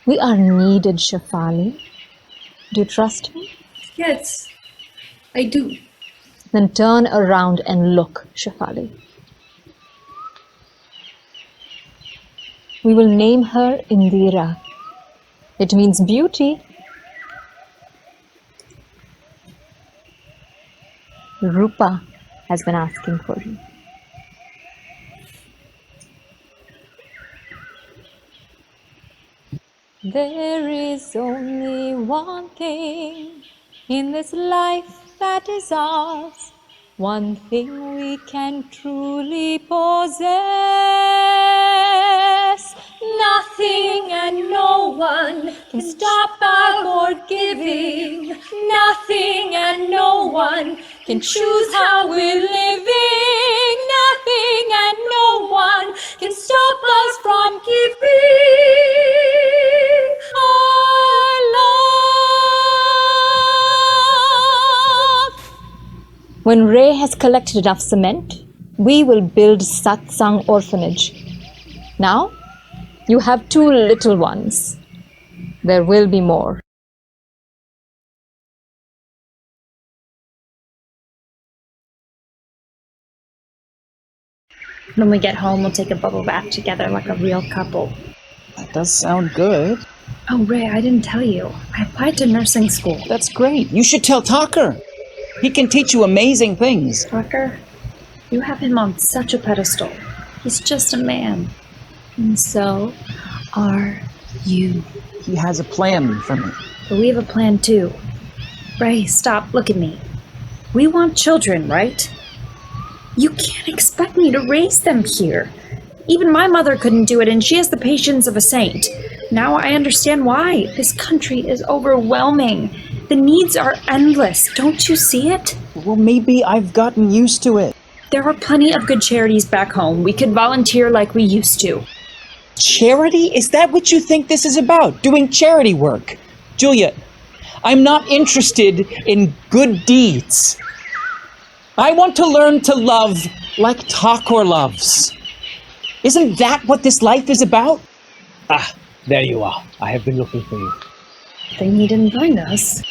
We are needed, Shefali. Do you trust me? Yes, I do. Then turn around and look, Shefali. We will name her Indira. It means beauty. Rupa has been asking for you. There is only one thing in this life that is ours, one thing we can truly possess. Nothing and no one can stop our forgiving. Nothing and no one can choose how we're living. Nothing and no one can stop us from giving our love. When Ray has collected enough cement, we will build Satsang Orphanage. Now, You have 2 little ones. There will be more. When we get home, we'll take a bubble bath together like a real couple. That does sound good. Oh, Ray, I didn't tell you. I applied to nursing school. That's great. You should tell Tucker. He can teach you amazing things. Tucker, you have him on such a pedestal. He's just a man. And so are you. He has a plan for me. But we have a plan too. Ray, stop. Look at me. We want children, right? You can't expect me to raise them here. Even my mother couldn't do it, and she has the patience of a saint. Now I understand why. This country is overwhelming. The needs are endless. Don't you see it? Well, maybe I've gotten used to it. There are plenty of good charities back home. We could volunteer like we used to. Charity? Is that what you think this is about? Doing charity work? Julia, I'm not interested in good deeds. I want to learn to love like Tucker loves. Isn't that what this life is about? Ah, there you are. I have been looking for you. Then he didn't find us.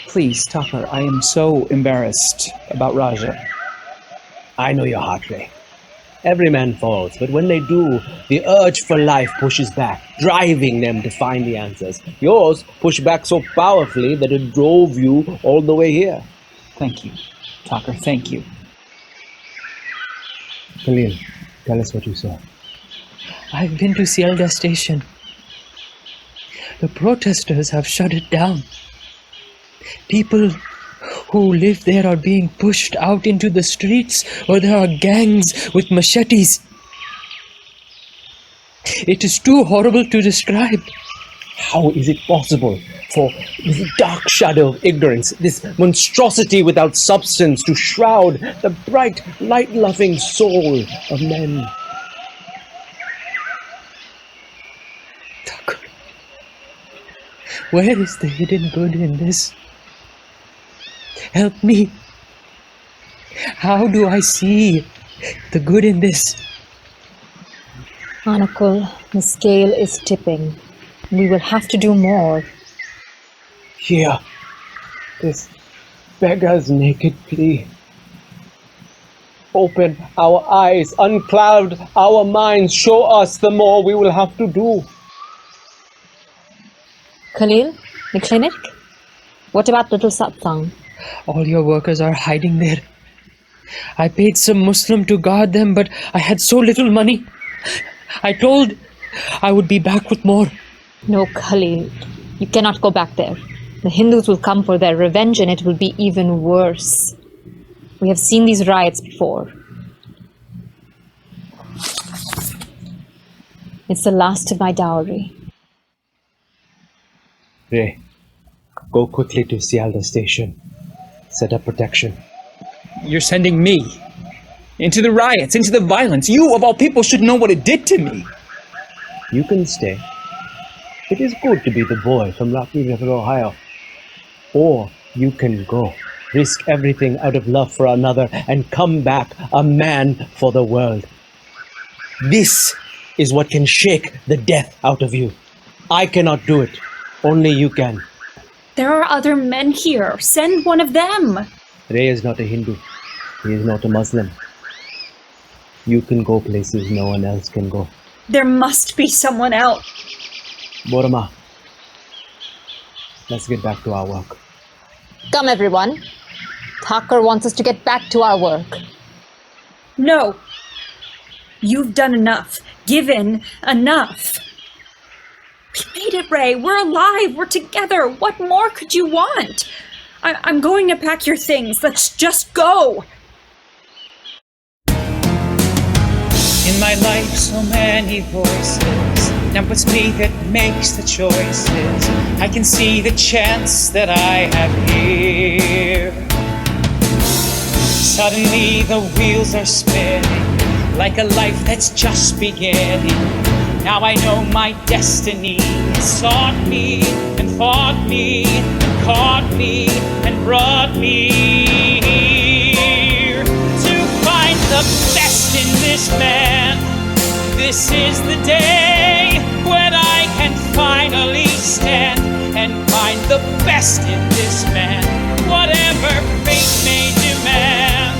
Please, Tucker, I am so embarrassed about Raja. I know your heart, Ray. Every man falls, but when they do, the urge for life pushes back, driving them to find the answers. Yours pushed back so powerfully that it drove you all the way here. Thank you, Tucker, thank you. Khalil, tell us what you saw. I've been to Sialda station. The protesters have shut it down. People who live there are being pushed out into the streets, or there are gangs with machetes. It is too horrible to describe. How is it possible for this dark shadow of ignorance, this monstrosity without substance, to shroud the bright, light-loving soul of men? Tucker, where is the hidden good in this? Help me. How do I see the good in this? Anakul, the scale is tipping. We will have to do more. Here, this beggar's naked plea. Open our eyes, uncloud our minds, show us the more we will have to do. Khalil, the clinic? What about little Satsang? All your workers are hiding there. I paid some Muslim to guard them, but I had so little money. I told I would be back with more. No, Khalil, you cannot go back there. The Hindus will come for their revenge and it will be even worse. We have seen these riots before. It's the last of my dowry. Ray, go quickly to Sialda station. Set up protection. You're sending me into the riots, into the violence. You, of all people, should know what it did to me. You can stay. It is good to be the boy from Rocky River, Ohio. Or you can go, risk everything out of love for another, and come back a man for the world. This is what can shake the death out of you. I cannot do it. Only you can. There are other men here. Send one of them. Ray is not a Hindu. He is not a Muslim. You can go places no one else can go. There must be someone else. Borama, let's get back to our work. Come, everyone. Thakur wants us to get back to our work. No. You've done enough. Given enough. We made it, Ray. We're alive. We're together. What more could you want? I'm going to pack your things. Let's just go. In my life, so many voices. Now it's me that makes the choices. I can see the chance that I have here. Suddenly the wheels are spinning, like a life that's just beginning. Now I know my destiny sought me and fought me and caught me and brought me here to find the best in this man. This is the day when I can finally stand and find the best in this man. Whatever fate may demand,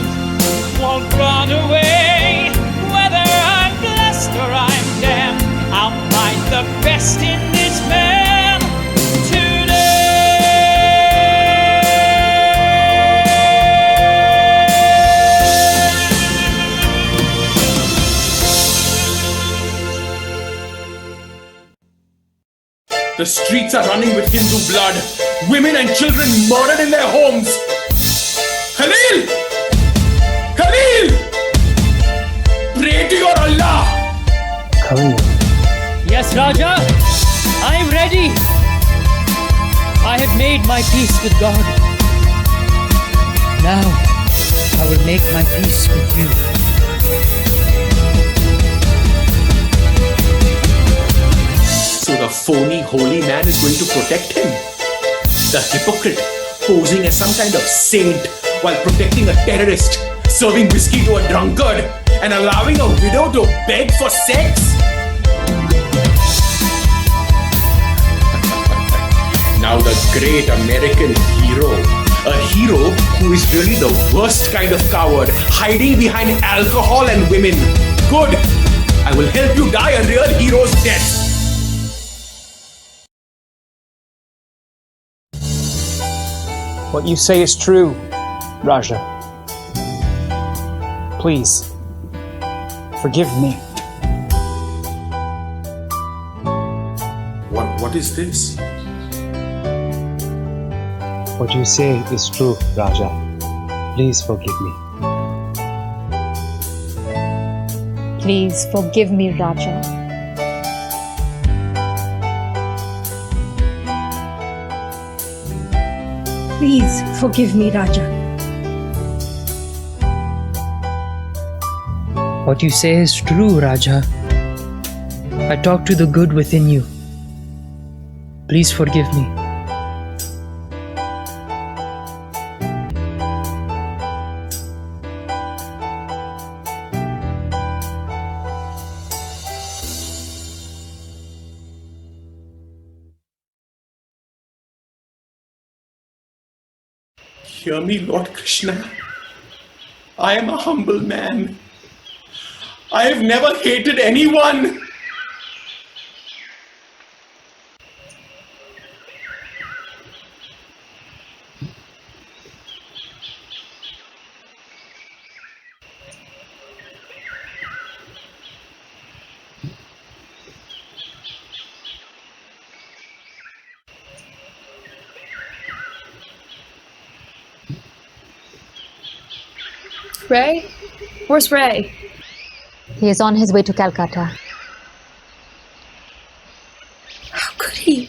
won't run away. Whether I'm blessed or I'm damned, I'll find the best in this man today. The streets are running with Hindu blood. Women and children murdered in their homes. Khalil! Khalil! Pray to your Allah! Khalil. Yes, Raja. I am ready. I have made my peace with God. Now, I will make my peace with you. So the phony holy man is going to protect him. The hypocrite posing as some kind of saint while protecting a terrorist, serving whiskey to a drunkard, and allowing a widow to beg for sex. Now the great American hero. A hero who is really the worst kind of coward, hiding behind alcohol and women. Good. I will help you die a real hero's death. What you say is true, Raja. Please, forgive me. What is this? What you say is true, Raja. Please forgive me. Please forgive me, Raja. Please forgive me, Raja. What you say is true, Raja. I talk to the good within you. Please forgive me. Hear me, Lord Krishna. I am a humble man. I have never hated anyone. Ray? Where's Ray? He is on his way to Calcutta. How could he?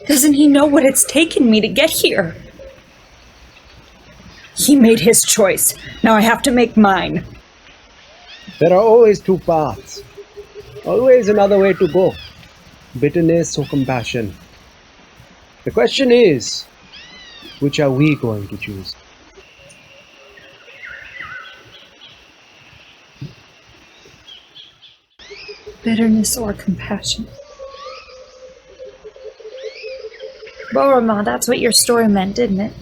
Doesn't he know what it's taken me to get here? He made his choice. Now I have to make mine. There are always two paths. Always another way to go. Bitterness or compassion. The question is, which are we going to choose? Bitterness or compassion. Boroma, that's what your story meant, didn't it?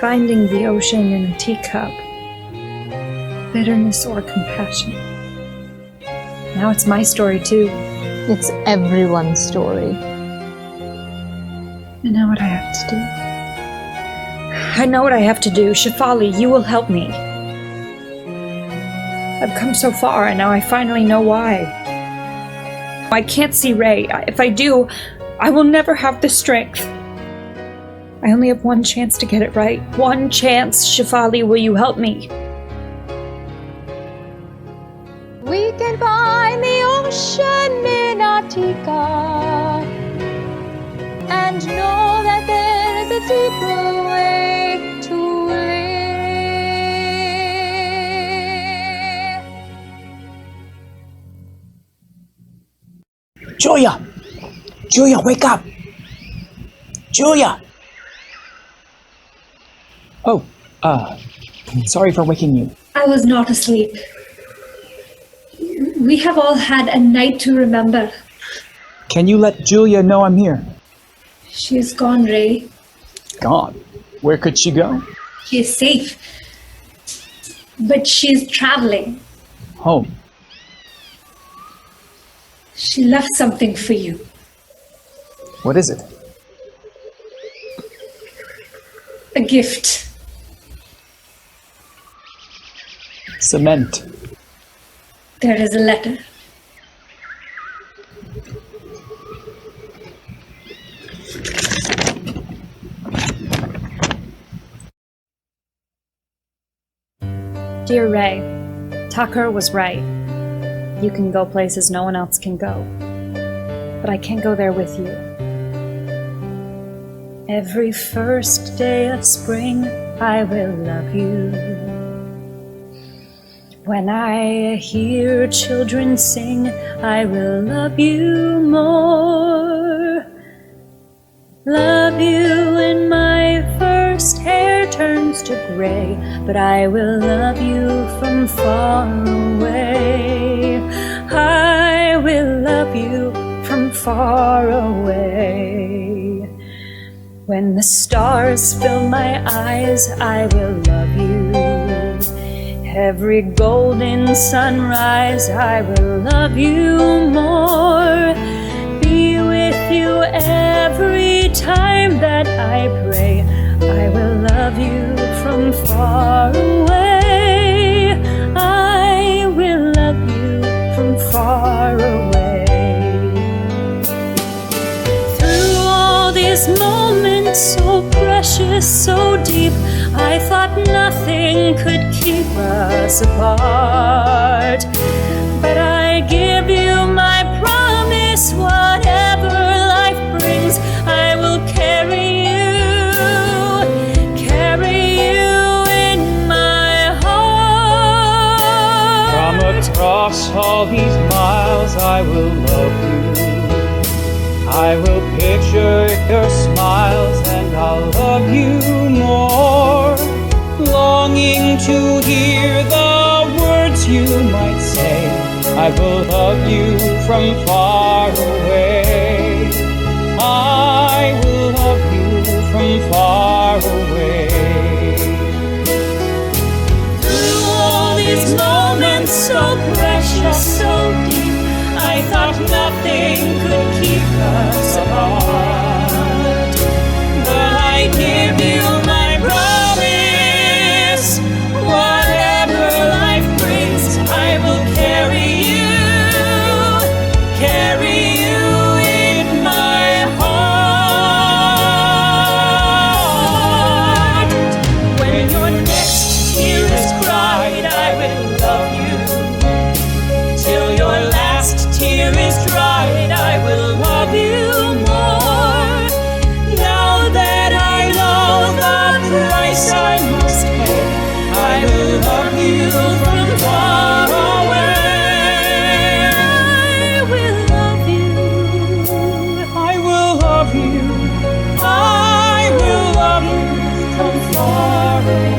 Finding the ocean in a teacup. Bitterness or compassion. Now it's my story too. It's everyone's story. I know what I have to do. I know what I have to do. Shefali, you will help me. I've come so far, and now I finally know why. I can't see Ray. If I do, I will never have the strength. I only have one chance to get it right. One chance. Shefali, will you help me? We can find the ocean in a teacup and know that there is a deeper way to live. Julia! Julia, wake up! Julia! Oh, sorry for waking you. I was not asleep. We have all had a night to remember. Can you let Julia know I'm here? She's gone, Ray. Gone. Where could she go? She is safe. But she's traveling. Home. She left something for you. What is it? A gift. Cement. There is a letter. Dear Ray, Tucker was right. You can go places no one else can go. But I can't go there with you. Every first day of spring, I will love you. When I hear children sing, I will love you more. Love you when my first hair turns to gray, but I will love you from far away. I will love you from far away. When the stars fill my eyes, I will love you. Every golden sunrise, I will love you more. Be with you every time that I pray. I will love you from far away. I will love you from far away. Through all these moments so precious, so deep, I thought nothing could keep us apart. But I give you my promise, whatever life brings, I will carry you in my heart. From across all these miles, I will love you. I will picture your smiles and I'll love you more. Longing to hear the words you might say, I will love you from far away. I will love you from far away. Through all these moments so precious, so deep, I thought nothing could keep us apart. But I give you my promise, whatever life brings, I will carry you in my heart. When your next tear is cried, I will love you. Till your last tear is dried, I will love you more. Now that I know the price I must pay, I will love you from far away. I will love you. I will love you. I will love you from far away.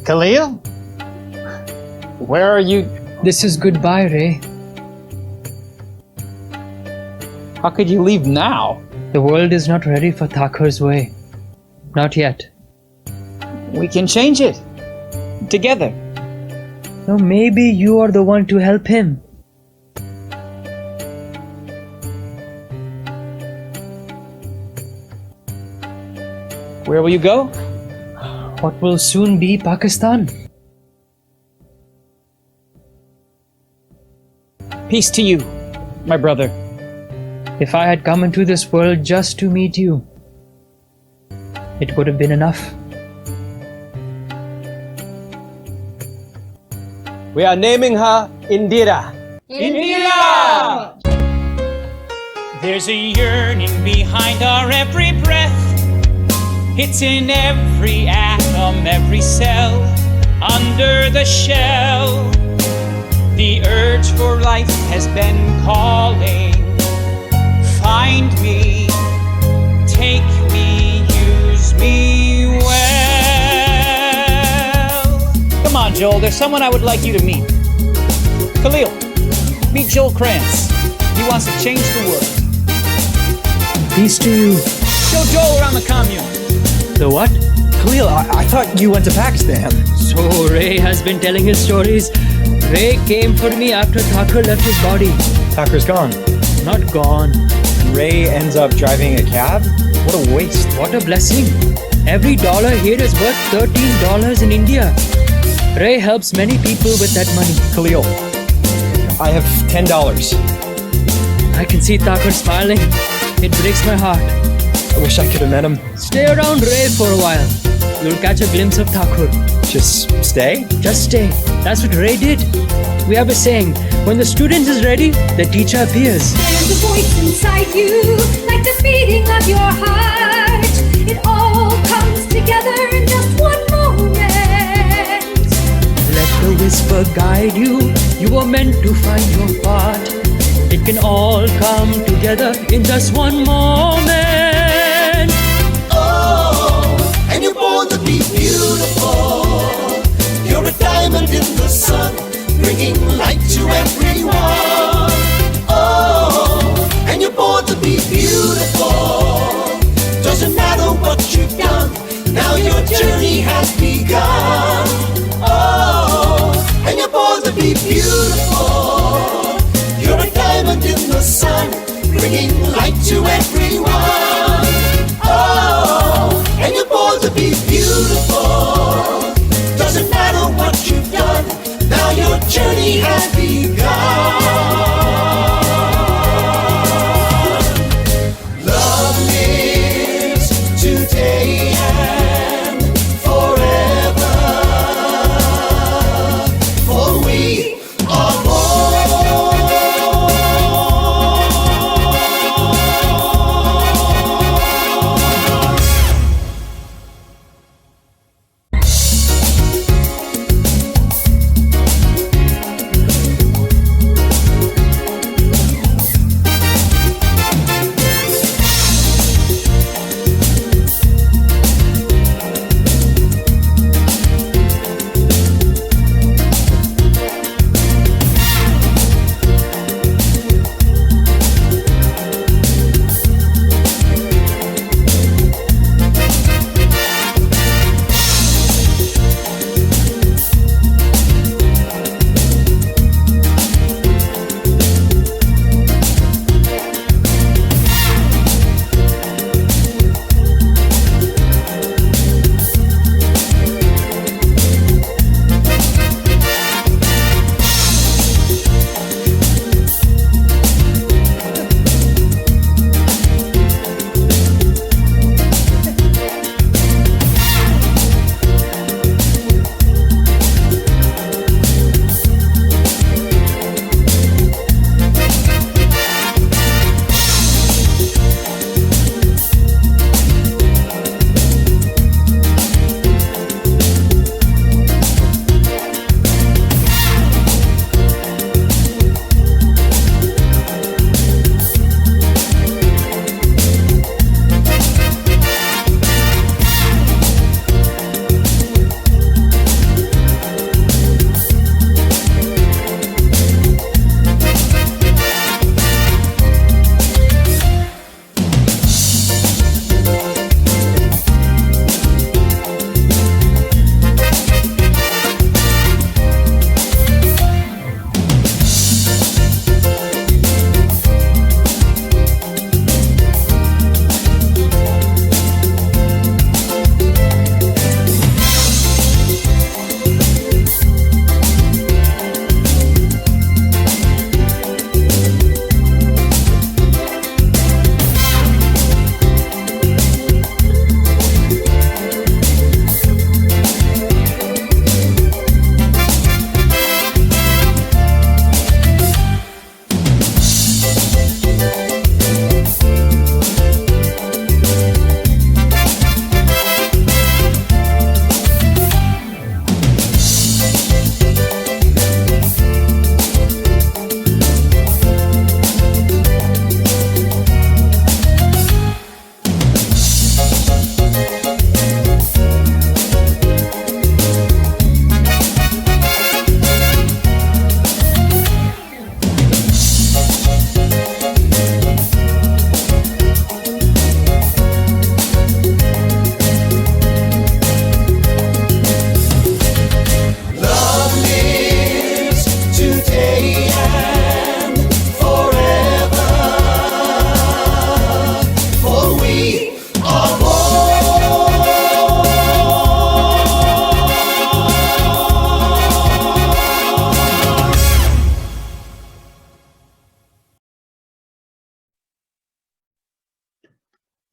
Khalil? Where are you? This is goodbye, Ray. How could you leave now? The world is not ready for Thakur's way. Not yet. We can change it. Together. No, maybe you are the one to help him. Where will you go? What will soon be Pakistan. Peace to you, my brother. If I had come into this world just to meet you, it would have been enough. We are naming her Indira. Indira! There's a yearning behind our every breath. It's in every atom, every cell. under the shell. The urge for life has been calling. Find me, take me, use me well. Come on, Joel, there's someone I would like you to meet. Khalil, meet Joel Krantz. He wants to change the world. Peace to you. Show Joel around the commune. The what? Khalil, I thought you went to Pakistan. So Ray has been telling his stories. Ray came for me after Thakur left his body. Thakur's gone. Not gone. Ray ends up driving a cab? What a waste. What a blessing. Every dollar here is worth $13 in India. Ray helps many people with that money. Khalil, I have $10. I can see Thakur smiling. It breaks my heart. I wish I could have met him. Stay around Ray for a while. You'll catch a glimpse of Thakur. Just stay? Just stay. That's what Ray did. We have a saying, when the student is ready, the teacher appears. There's a voice inside you, like the beating of your heart. It all comes together in just one moment. Let the whisper guide you. You were meant to find your part. It can all come together in just one moment. Oh, and you're born to be beautiful. You're a diamond in the sun, bringing light to everyone. Oh, and you're born to be beautiful. Doesn't matter what you've done, now your journey has begun. Oh, and you're born to be beautiful. You're a diamond in the sun, bringing light to everyone. Oh, and you're born to be beautiful. Doesn't matter what you've done, now your journey has begun. Love lives today and forever, for we are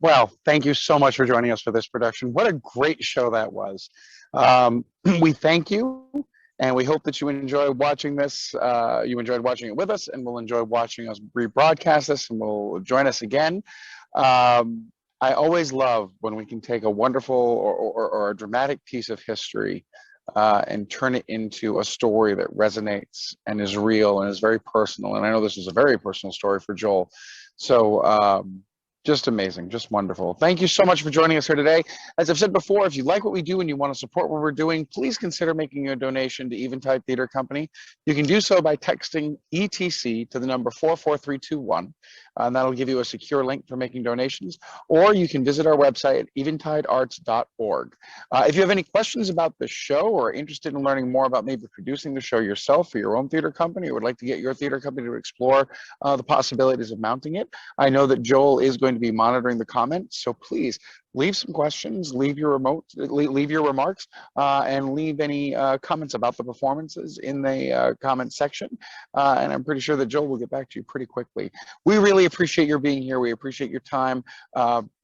Well, thank you so much for joining us for this production. What a great show that was. We thank you, and we hope that you enjoy watching this. You enjoyed watching it with us, and will enjoy watching us rebroadcast this, and will join us again. I always love when we can take a wonderful or a dramatic piece of history and turn it into a story that resonates and is real and is very personal. And I know this is a very personal story for Joel. So just amazing, just wonderful. Thank you so much for joining us here today. As I've said before, if you like what we do and you want to support what we're doing, please consider making a donation to Eventide Theater Company. You can do so by texting ETC to the number 44321, and that'll give you a secure link for making donations, or you can visit our website at eventidearts.org. If you have any questions about the show or are interested in learning more about maybe producing the show yourself for your own theater company, or would like to get your theater company to explore the possibilities of mounting it, I know that Joel is going to be monitoring the comments, so please leave some questions, leave your remarks, and leave any comments about the performances in the comment section. And I'm pretty sure that Joel will get back to you pretty quickly. We really appreciate your being here. We appreciate your time.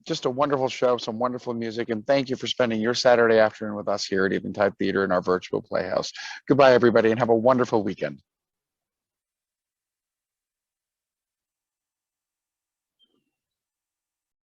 Just a wonderful show, some wonderful music, and thank you for spending your Saturday afternoon with us here at Eventide Theater in our virtual playhouse. Goodbye, everybody, and have a wonderful weekend.